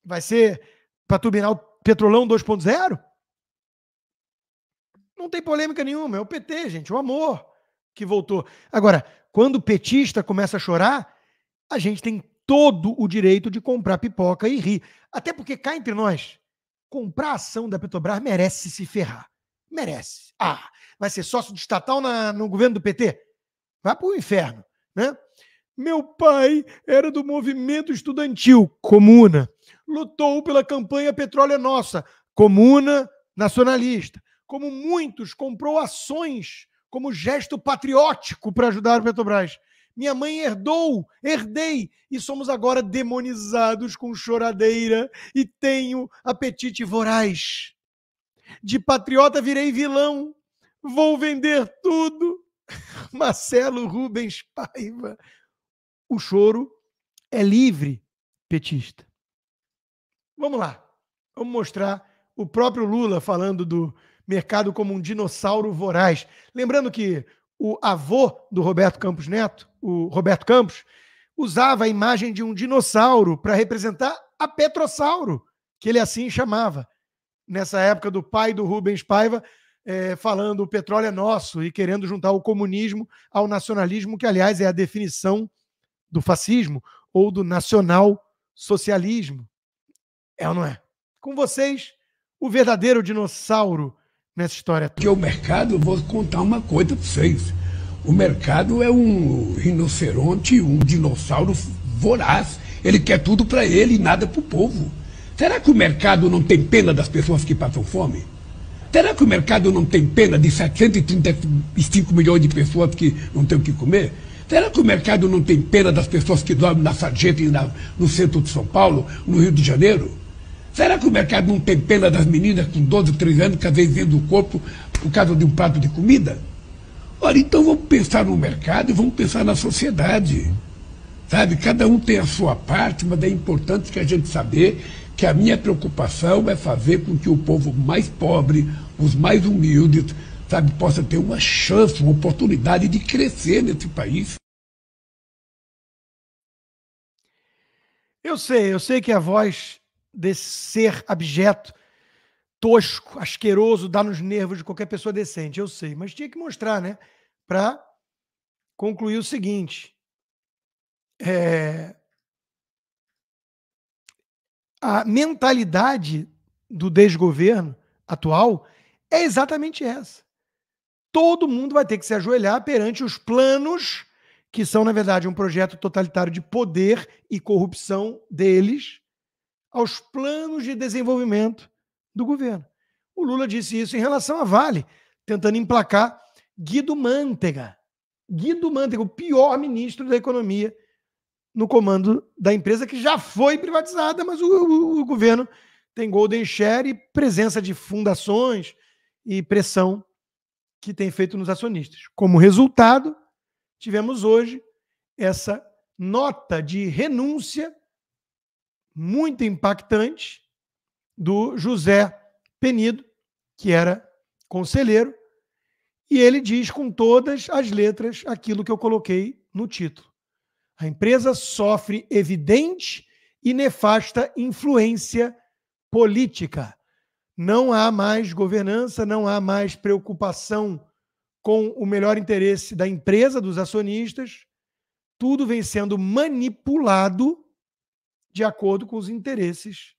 Vai ser para turbinar o Petrolão 2.0? Não tem polêmica nenhuma, é o PT, gente, o amor que voltou. Agora, quando o petista começa a chorar, a gente tem todo o direito de comprar pipoca e rir. Até porque, cá entre nós, comprar a ação da Petrobras merece se ferrar. Merece. Vai ser sócio de estatal no governo do PT? Vai para o inferno, né? Meu pai era do movimento estudantil, Comuna. Lutou pela campanha Petróleo é Nossa, Comuna nacionalista. Como muitos, comprou ações como gesto patriótico para ajudar o Petrobras. Minha mãe herdei, e somos agora demonizados com choradeira e tenho apetite voraz. De patriota virei vilão, vou vender tudo. Marcelo Rubens Paiva. O choro é livre, petista. Vamos lá. Vamos mostrar o próprio Lula falando do mercado como um dinossauro voraz. Lembrando que o avô do Roberto Campos Neto, o Roberto Campos, usava a imagem de um dinossauro para representar a Petrossauro, que ele assim chamava. Nessa época do pai do Rubens Paiva, falando o petróleo é nosso e querendo juntar o comunismo ao nacionalismo, que, aliás, é a definição do fascismo ou do nacional-socialismo. É ou não é? Com vocês, o verdadeiro dinossauro nessa história toda. Porque o mercado, eu vou contar uma coisa para vocês. O mercado é um rinoceronte, um dinossauro voraz. Ele quer tudo para ele e nada para o povo. Será que o mercado não tem pena das pessoas que passam fome? Será que o mercado não tem pena de 735 milhões de pessoas que não têm o que comer? Será que o mercado não tem pena das pessoas que dormem na sarjeta e no centro de São Paulo, no Rio de Janeiro? Será que o mercado não tem pena das meninas com 12, 13 anos que às vezes vendem o corpo por causa de um prato de comida? Ora, então vamos pensar no mercado e vamos pensar na sociedade. Sabe, cada um tem a sua parte, mas é importante que a gente saber que a minha preocupação é fazer com que o povo mais pobre, os mais humildes, sabe, possa ter uma chance, uma oportunidade de crescer nesse país. Eu sei que a voz desse ser abjeto, tosco, asqueroso, dá nos nervos de qualquer pessoa decente, eu sei, mas tinha que mostrar, né, para concluir o seguinte, a mentalidade do desgoverno atual é exatamente essa. Todo mundo vai ter que se ajoelhar perante os planos, que são, na verdade, um projeto totalitário de poder e corrupção deles, aos planos de desenvolvimento do governo. O Lula disse isso em relação à Vale, tentando emplacar Guido Mantega. Guido Mantega, o pior ministro da economia no comando da empresa, que já foi privatizada, mas o governo tem golden share e presença de fundações e pressão que tem feito nos acionistas. Como resultado, tivemos hoje essa nota de renúncia muito impactante do José Penido, que era conselheiro, e ele diz com todas as letras aquilo que eu coloquei no título. A empresa sofre evidente e nefasta influência política. Não há mais governança, não há mais preocupação com o melhor interesse da empresa, dos acionistas. Tudo vem sendo manipulado de acordo com os interesses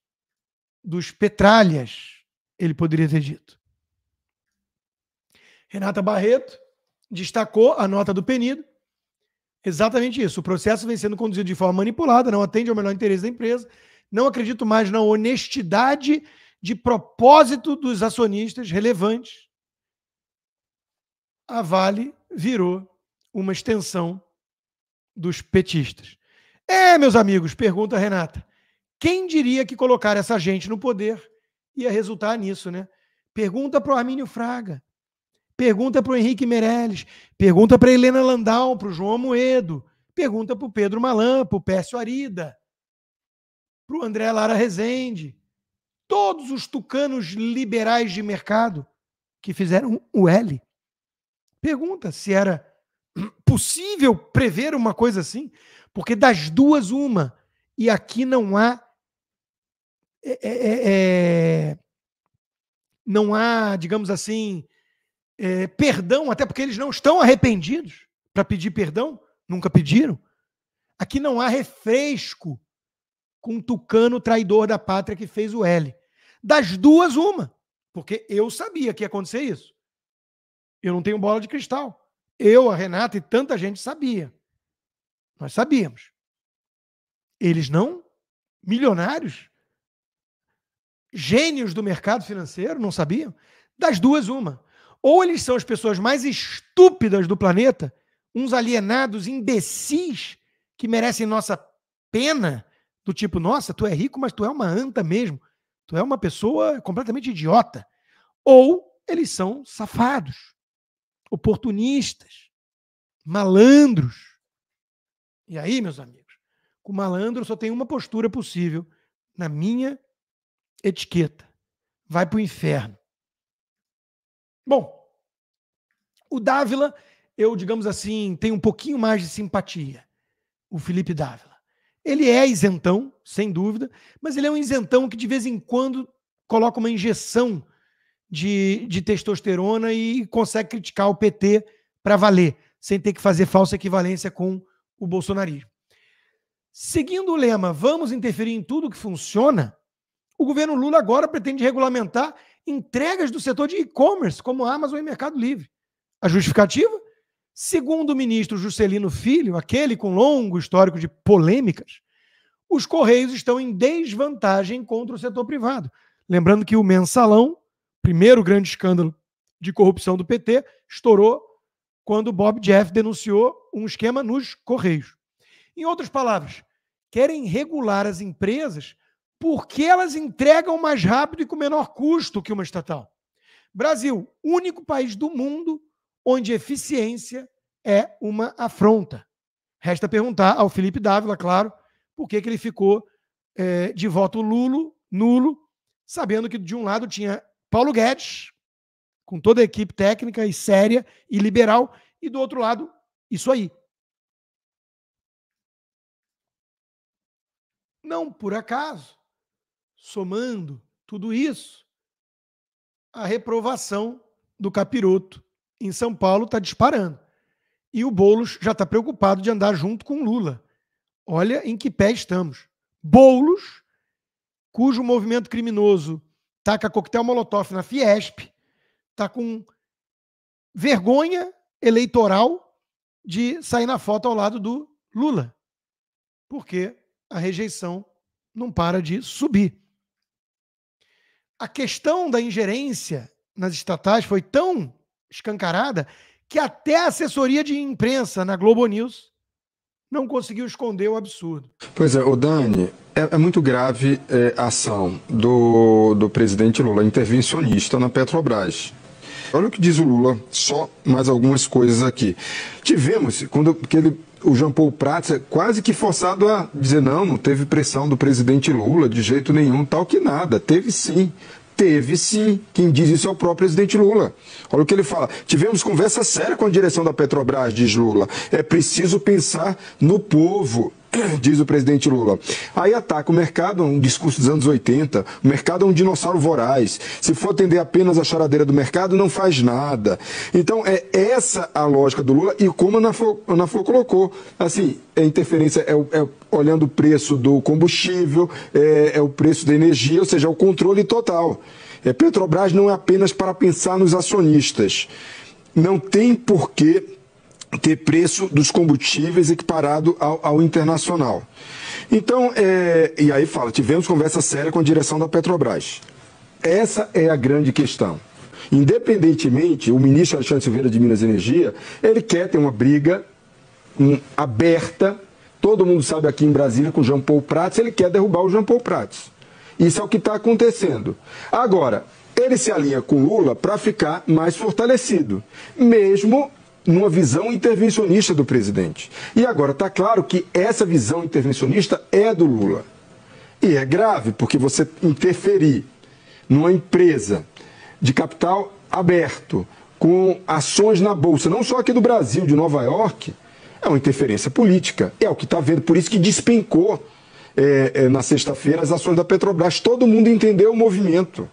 dos petralhas, ele poderia ter dito. Renata Barreto destacou a nota do Penido. Exatamente isso. O processo vem sendo conduzido de forma manipulada, não atende ao melhor interesse da empresa. Não acredito mais na honestidade de propósito dos acionistas relevantes. A Vale virou uma extensão dos petistas. Meus amigos, pergunta a Renata, quem diria que colocar essa gente no poder ia resultar nisso, né? Pergunta para o Armínio Fraga, pergunta para o Henrique Meirelles, pergunta para a Helena Landau, para o João Amoedo, pergunta para o Pedro Malan, para o Pécio Arida, para o André Lara Rezende, todos os tucanos liberais de mercado que fizeram o L. Pergunta se era possível prever uma coisa assim, porque das duas, uma, e aqui não há não há, digamos assim, perdão, até porque eles não estão arrependidos para pedir perdão, nunca pediram. Aqui não há refresco com um tucano traidor da pátria que fez o L. Das duas, uma, porque eu sabia que ia acontecer isso. Eu não tenho bola de cristal. Eu, a Renata e tanta gente sabia. Nós sabíamos. Eles não, milionários, gênios do mercado financeiro, não sabiam? Das duas, uma. Ou eles são as pessoas mais estúpidas do planeta, uns alienados, imbecis, que merecem nossa pena, do tipo, nossa, tu é rico, mas tu é uma anta mesmo. Tu é uma pessoa completamente idiota. Ou eles são safados, oportunistas, malandros. E aí, meus amigos, com malandro só tem uma postura possível, na minha etiqueta. Vai para o inferno. Bom, o Dávila, eu, digamos assim, tenho um pouquinho mais de simpatia. O Felipe Dávila. Ele é isentão, sem dúvida, mas ele é um isentão que de vez em quando coloca uma injeção de testosterona e consegue criticar o PT para valer, sem ter que fazer falsa equivalência com o bolsonarismo. Seguindo o lema, vamos interferir em tudo que funciona, o governo Lula agora pretende regulamentar entregas do setor de e-commerce, como Amazon e Mercado Livre. A justificativa? Segundo o ministro Juscelino Filho, aquele com longo histórico de polêmicas, os Correios estão em desvantagem contra o setor privado. Lembrando que o Mensalão, primeiro grande escândalo de corrupção do PT, estourou quando Bob Jeff denunciou um esquema nos Correios. Em outras palavras, querem regular as empresas porque elas entregam mais rápido e com menor custo que uma estatal. Brasil, único país do mundo onde eficiência é uma afronta. Resta perguntar ao Felipe Dávila, claro, por que ele ficou de voto nulo, sabendo que de um lado tinha Paulo Guedes, com toda a equipe técnica e séria e liberal, e do outro lado, isso aí. Não por acaso, somando tudo isso, a reprovação do capiroto em São Paulo está disparando. E o Boulos já está preocupado de andar junto com Lula. Olha em que pé estamos. Boulos, cujo movimento criminoso taca coquetel Molotov na Fiesp, está com vergonha eleitoral de sair na foto ao lado do Lula. Porque a rejeição não para de subir. A questão da ingerência nas estatais foi tão escancarada que até a assessoria de imprensa na Globo News não conseguiu esconder o absurdo. Pois é, o Dani, é muito grave a ação do presidente Lula, intervencionista na Petrobras. Olha o que diz o Lula, só mais algumas coisas aqui. Tivemos, o Jean Paul Prats é quase que forçado a dizer não teve pressão do presidente Lula de jeito nenhum, tal que nada. Teve sim. Quem diz isso é o próprio presidente Lula. Olha o que ele fala. Tivemos conversa séria com a direção da Petrobras, diz Lula. É preciso pensar no povo, diz o presidente Lula. Aí ataca o mercado, um discurso dos anos 80. O mercado é um dinossauro voraz. Se for atender apenas a choradeira do mercado, não faz nada. Então, é essa a lógica do Lula. E como a Ana Flor colocou, assim, a interferência olhando o preço do combustível, é o preço da energia, ou seja, é o controle total. Petrobras não é apenas para pensar nos acionistas. Não tem porquê ter preço dos combustíveis equiparado ao internacional. Então, e aí fala, tivemos conversa séria com a direção da Petrobras. Essa é a grande questão. Independentemente, o ministro Alexandre Silveira de Minas e Energia, ele quer ter uma briga aberta, todo mundo sabe aqui em Brasília, com o Jean Paul Prats, ele quer derrubar o Jean Paul Prats. Isso é o que está acontecendo. Agora, ele se alinha com Lula para ficar mais fortalecido, mesmo numa visão intervencionista do presidente. E agora está claro que essa visão intervencionista é do Lula. E é grave, porque você interferir numa empresa de capital aberto, com ações na Bolsa, não só aqui do Brasil, de Nova York, é uma interferência política. É o que está vendo, por isso que despencou na sexta-feira as ações da Petrobras. Todo mundo entendeu o movimento.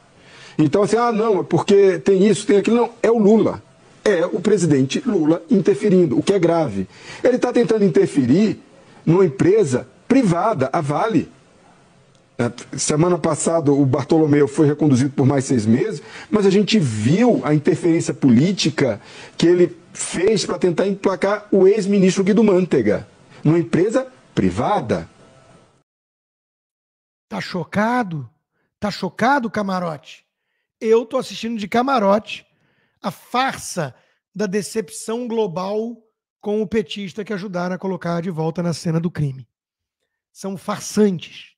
Então, assim, não, é porque tem isso, tem aquilo. Não, é o Lula. É o presidente Lula interferindo, o que é grave. Ele está tentando interferir numa empresa privada, a Vale. Semana passada o Bartolomeu foi reconduzido por mais 6 meses, mas a gente viu a interferência política que ele fez para tentar emplacar o ex-ministro Guido Mantega, numa empresa privada. Tá chocado? Tá chocado, camarote? Eu tô assistindo de camarote a farsa da decepção global com o petista que ajudaram a colocar de volta na cena do crime. São farsantes.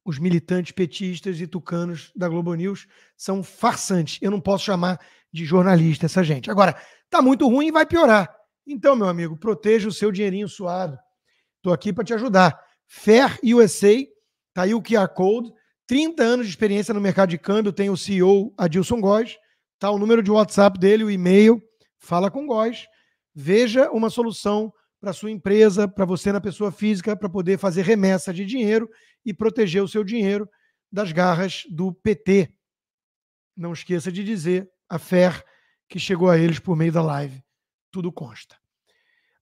Os militantes petistas e tucanos da Globo News são farsantes. Eu não posso chamar de jornalista essa gente. Agora, tá muito ruim e vai piorar. Então, meu amigo, proteja o seu dinheirinho suado. Tô aqui para te ajudar. Fair USA, tá aí o QR Code. 30 anos de experiência no mercado de câmbio, tem o CEO Adilson Góes. Tá o número de WhatsApp dele, o e-mail. Fala com o Góes. Veja uma solução para sua empresa, para você na pessoa física, para poder fazer remessa de dinheiro e proteger o seu dinheiro das garras do PT. Não esqueça de dizer a fé que chegou a eles por meio da live. Tudo consta.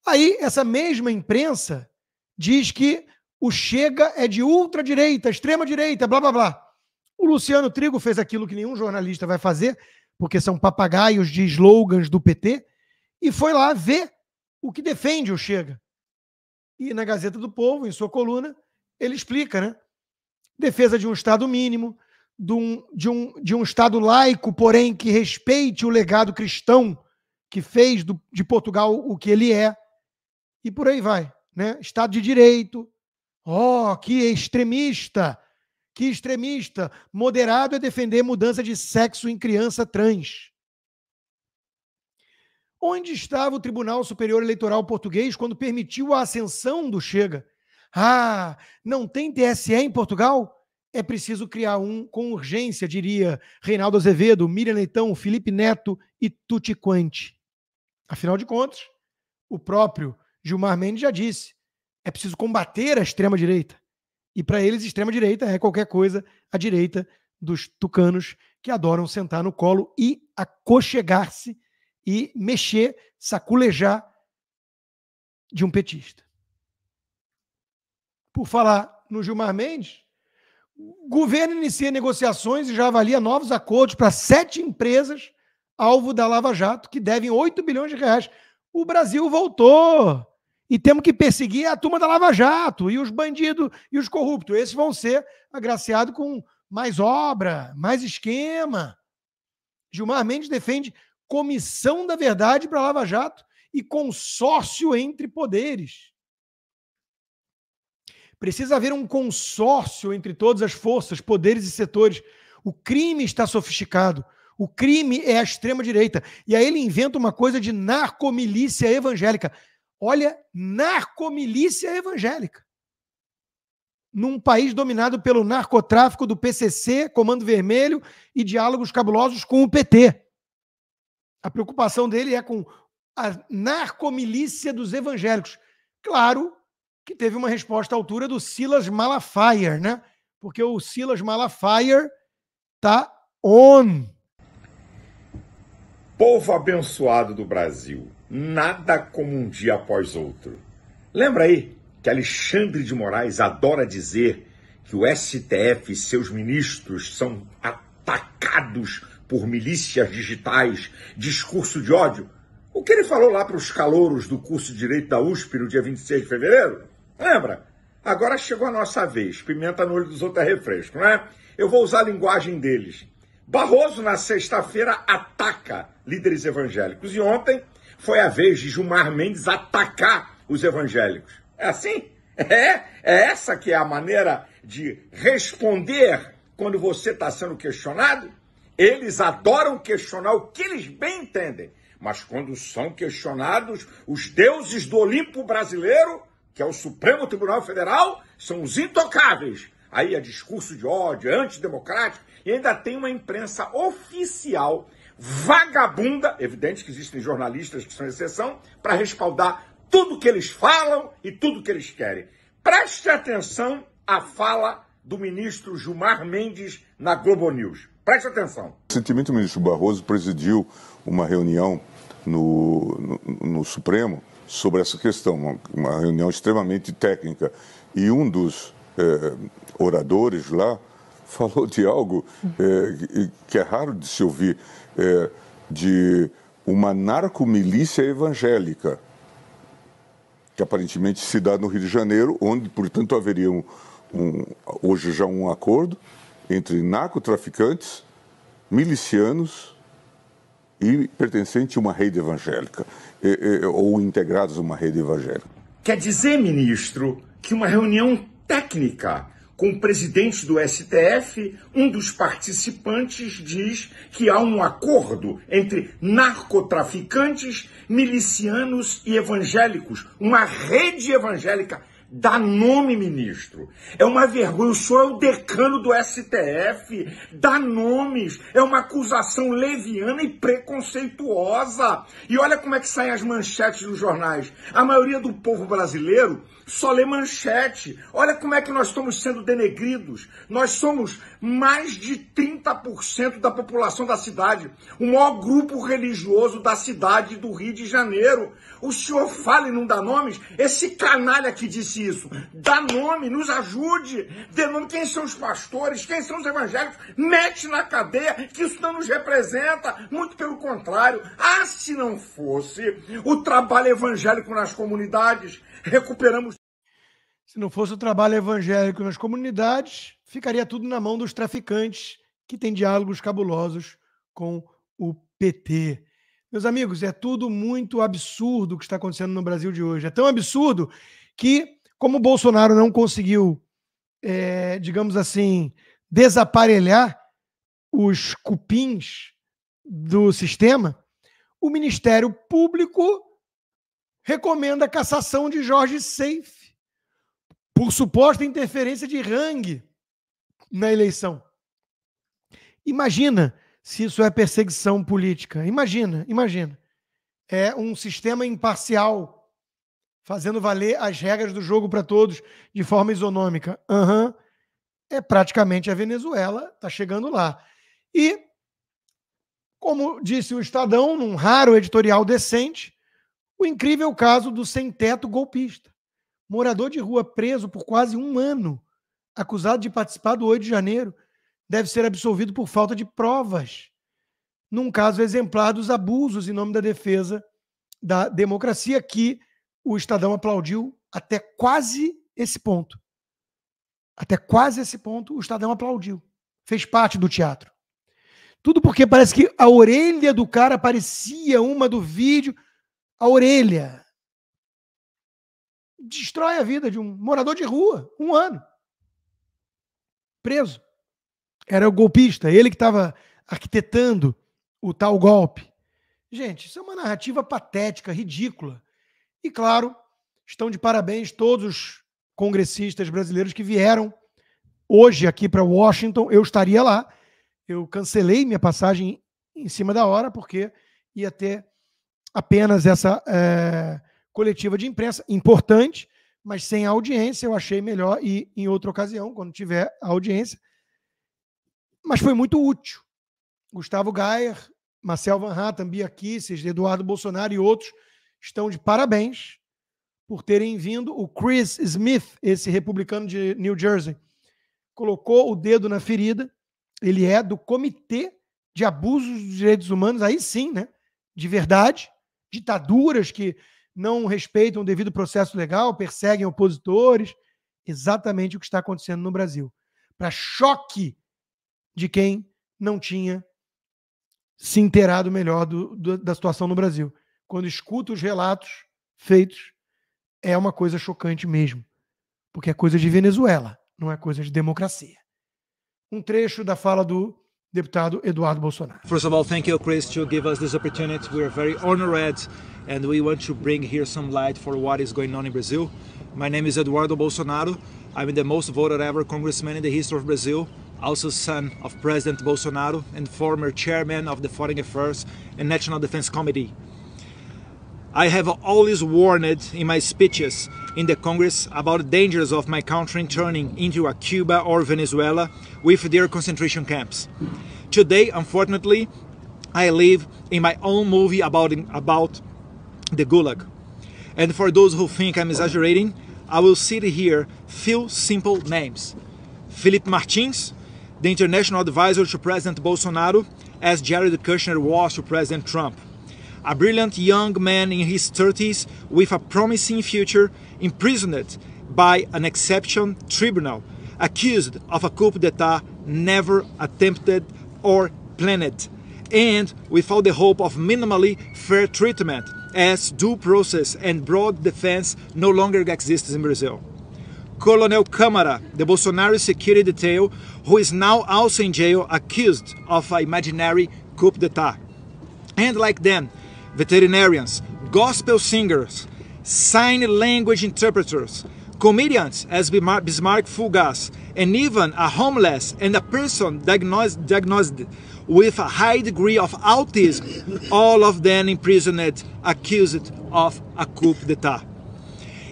Aí, essa mesma imprensa diz que o Chega é de ultradireita, extrema-direita, blá, blá, blá. O Luciano Trigo fez aquilo que nenhum jornalista vai fazer, porque são papagaios de slogans do PT, e foi lá ver o que defende o Chega. E na Gazeta do Povo, em sua coluna, ele explica, né? Defesa de um Estado mínimo, de um Estado laico, porém que respeite o legado cristão que fez de Portugal o que ele é, e por aí vai, né? Estado de Direito. Oh, que extremista! Que extremista! Moderado é defender mudança de sexo em criança trans. Onde estava o Tribunal Superior Eleitoral Português quando permitiu a ascensão do Chega? Ah, não tem TSE em Portugal? É preciso criar um com urgência, diria Reinaldo Azevedo, Miriam Leitão, Felipe Neto e Tutti Quanti. Afinal de contas, o próprio Gilmar Mendes já disse, é preciso combater a extrema-direita. E para eles, extrema-direita é qualquer coisa à direita dos tucanos que adoram sentar no colo e aconchegar-se e mexer, saculejar de um petista. Por falar no Gilmar Mendes, o governo inicia negociações e já avalia novos acordos para 7 empresas alvo da Lava Jato que devem 8 bilhões de reais. O Brasil voltou e temos que perseguir a turma da Lava Jato e os bandidos e os corruptos. Esses vão ser agraciados com mais obra, mais esquema. Gilmar Mendes defende comissão da verdade para a Lava Jato e consórcio entre poderes. Precisa haver um consórcio entre todas as forças, poderes e setores. O crime está sofisticado. O crime é a extrema-direita. E aí ele inventa uma coisa de narcomilícia evangélica. Olha, narcomilícia evangélica. Num país dominado pelo narcotráfico do PCC, Comando Vermelho e diálogos cabulosos com o PT. A preocupação dele é com a narcomilícia dos evangélicos. Claro que teve uma resposta à altura do Silas Malafaia, né? Porque o Silas Malafaia tá on. Povo abençoado do Brasil, nada como um dia após outro. Lembra aí que Alexandre de Moraes adora dizer que o STF e seus ministros são atacados por milícias digitais, discurso de ódio? O que ele falou lá para os calouros do curso de Direito da USP no dia 26 de fevereiro? Lembra? Agora chegou a nossa vez. Pimenta no olho dos outros é refresco, não é? Eu vou usar a linguagem deles. Barroso, na sexta-feira, ataca líderes evangélicos. E ontem foi a vez de Gilmar Mendes atacar os evangélicos. É assim? É essa que é a maneira de responder quando você está sendo questionado? Eles adoram questionar o que eles bem entendem. Mas quando são questionados, os deuses do Olimpo brasileiro, que é o Supremo Tribunal Federal, são os intocáveis. Aí é discurso de ódio, é antidemocrático, e ainda tem uma imprensa oficial, vagabunda, evidente que existem jornalistas que são exceção, para respaldar tudo que eles falam e tudo que eles querem. Preste atenção à fala do ministro Gilmar Mendes na Globo News. Preste atenção. Recentemente o ministro Barroso presidiu uma reunião no Supremo sobre essa questão, uma reunião extremamente técnica. E um dos oradores lá falou de algo que é raro de se ouvir, de uma narcomilícia evangélica, que aparentemente se dá no Rio de Janeiro, onde, portanto, haveria hoje já um acordo entre narcotraficantes, milicianos e pertencentes a uma rede evangélica, ou integrados a uma rede evangélica. Quer dizer, ministro, que uma reunião técnica com o presidente do STF, um dos participantes diz que há um acordo entre narcotraficantes, milicianos e evangélicos, uma rede evangélica. Dá nome, ministro. É uma vergonha. O senhor é o decano do STF. Dá nomes. É uma acusação leviana e preconceituosa. E olha como é que saem as manchetes dos jornais. A maioria do povo brasileiro só lê manchete. Olha como é que nós estamos sendo denegridos. Nós somos mais de 30% da população da cidade. O maior grupo religioso da cidade do Rio de Janeiro. O senhor fala e não dá nomes? Esse canalha que disse isso, dá nome, nos ajude. Dê nome, quem são os pastores, quem são os evangélicos? Mete na cadeia, que isso não nos representa. Muito pelo contrário. Ah, se não fosse o trabalho evangélico nas comunidades, recuperamos. Se não fosse o trabalho evangélico nas comunidades, ficaria tudo na mão dos traficantes que têm diálogos cabulosos com o PT. Meus amigos, é tudo muito absurdo o que está acontecendo no Brasil de hoje. É tão absurdo que, como o Bolsonaro não conseguiu, digamos assim, desaparelhar os cupins do sistema, o Ministério Público recomenda a cassação de Jorge Seife por suposta interferência de Hang na eleição. Imagina se isso é perseguição política. Imagina. É um sistema imparcial, fazendo valer as regras do jogo para todos de forma isonômica. É praticamente a Venezuela, está chegando lá. E, como disse o Estadão, num raro editorial decente, o incrível caso do sem-teto golpista. Morador de rua preso por quase 1 ano, acusado de participar do 8 de janeiro, deve ser absolvido por falta de provas, num caso exemplar dos abusos em nome da defesa da democracia, que o Estadão aplaudiu até quase esse ponto. Até quase esse ponto, o Estadão aplaudiu. Fez parte do teatro. Tudo porque parece que a orelha do cara parecia uma do vídeo. A orelha destrói a vida de um morador de rua. 1 ano. Preso. Era o golpista, ele que estava arquitetando o tal golpe. Gente, isso é uma narrativa patética, ridícula. E, claro, estão de parabéns todos os congressistas brasileiros que vieram hoje aqui para Washington. Eu estaria lá. Eu cancelei minha passagem em cima da hora, porque ia ter apenas essa coletiva de imprensa, importante, mas sem audiência. Eu achei melhor ir em outra ocasião, quando tiver audiência. Mas foi muito útil. Gustavo Gayer, Marcel Van Hatten, Bia Kicis, Eduardo Bolsonaro e outros estão de parabéns por terem vindo. O Chris Smith, esse republicano de New Jersey, colocou o dedo na ferida. Ele é do Comitê de Abusos dos Direitos Humanos, aí sim, né? De verdade. Ditaduras que não respeitam o devido processo legal, perseguem opositores. Exatamente o que está acontecendo no Brasil. Para choque de quem não tinha se inteirado melhor da situação no Brasil. Quando escuta os relatos feitos, é uma coisa chocante mesmo. Porque é coisa de Venezuela, não é coisa de democracia. Um trecho da fala do deputado Eduardo Bolsonaro. First of all, thank you, Chris, to give us this opportunity. We are very honored and we want to bring here some light for what is going on in Brazil. My name is Eduardo Bolsonaro. I'm the most voted ever congressman in the history of Brazil. Also son of President Bolsonaro and former chairman of the Foreign Affairs and National Defense Committee. I have always warned in my speeches in the Congress about the dangers of my country turning into a Cuba or Venezuela with their concentration camps. Today, unfortunately, I live in my own movie about the Gulag. And for those who think I'm exaggerating, I will cite here few simple names. Felipe Martins, the international advisor to President Bolsonaro, as Jared Kushner was to President Trump. A brilliant young man in his 30s with a promising future, imprisoned by an exception tribunal, accused of a coup d'etat never attempted or planned, and without the hope of minimally fair treatment, as due process and broad defense no longer exists in Brazil. Colonel Câmara, the Bolsonaro security detail, who is now also in jail accused of an imaginary coup d'etat. And like them, veterinarians, gospel singers, sign language interpreters, comedians as Bismarck Fugas, and even a homeless and a person diagnosed with a high degree of autism, all of them imprisoned, accused of a coup d'etat.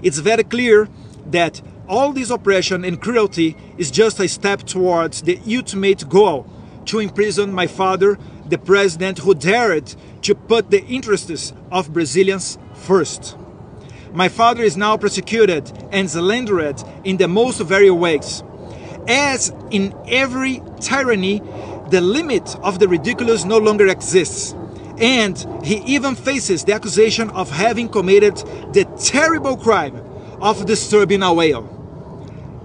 It's very clear that all this oppression and cruelty is just a step towards the ultimate goal, to imprison my father, the president who dared to put the interests of Brazilians first. My father is now prosecuted and slandered in the most various ways. As in every tyranny, the limit of the ridiculous no longer exists. And he even faces the accusation of having committed the terrible crime of disturbing a whale.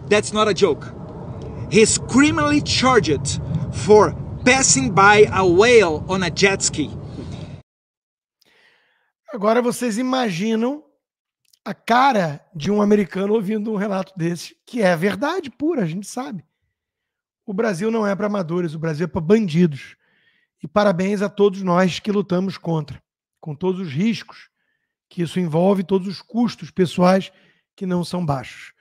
That's not a joke. He is criminally charged for passing by a whale on a jet ski. Agora vocês imaginam a cara de um americano ouvindo um relato desse, que é verdade pura, a gente sabe. O Brasil não é para amadores, o Brasil é para bandidos. E parabéns a todos nós que lutamos contra. com todos os riscos que isso envolve, todos os custos pessoais que não são baixos.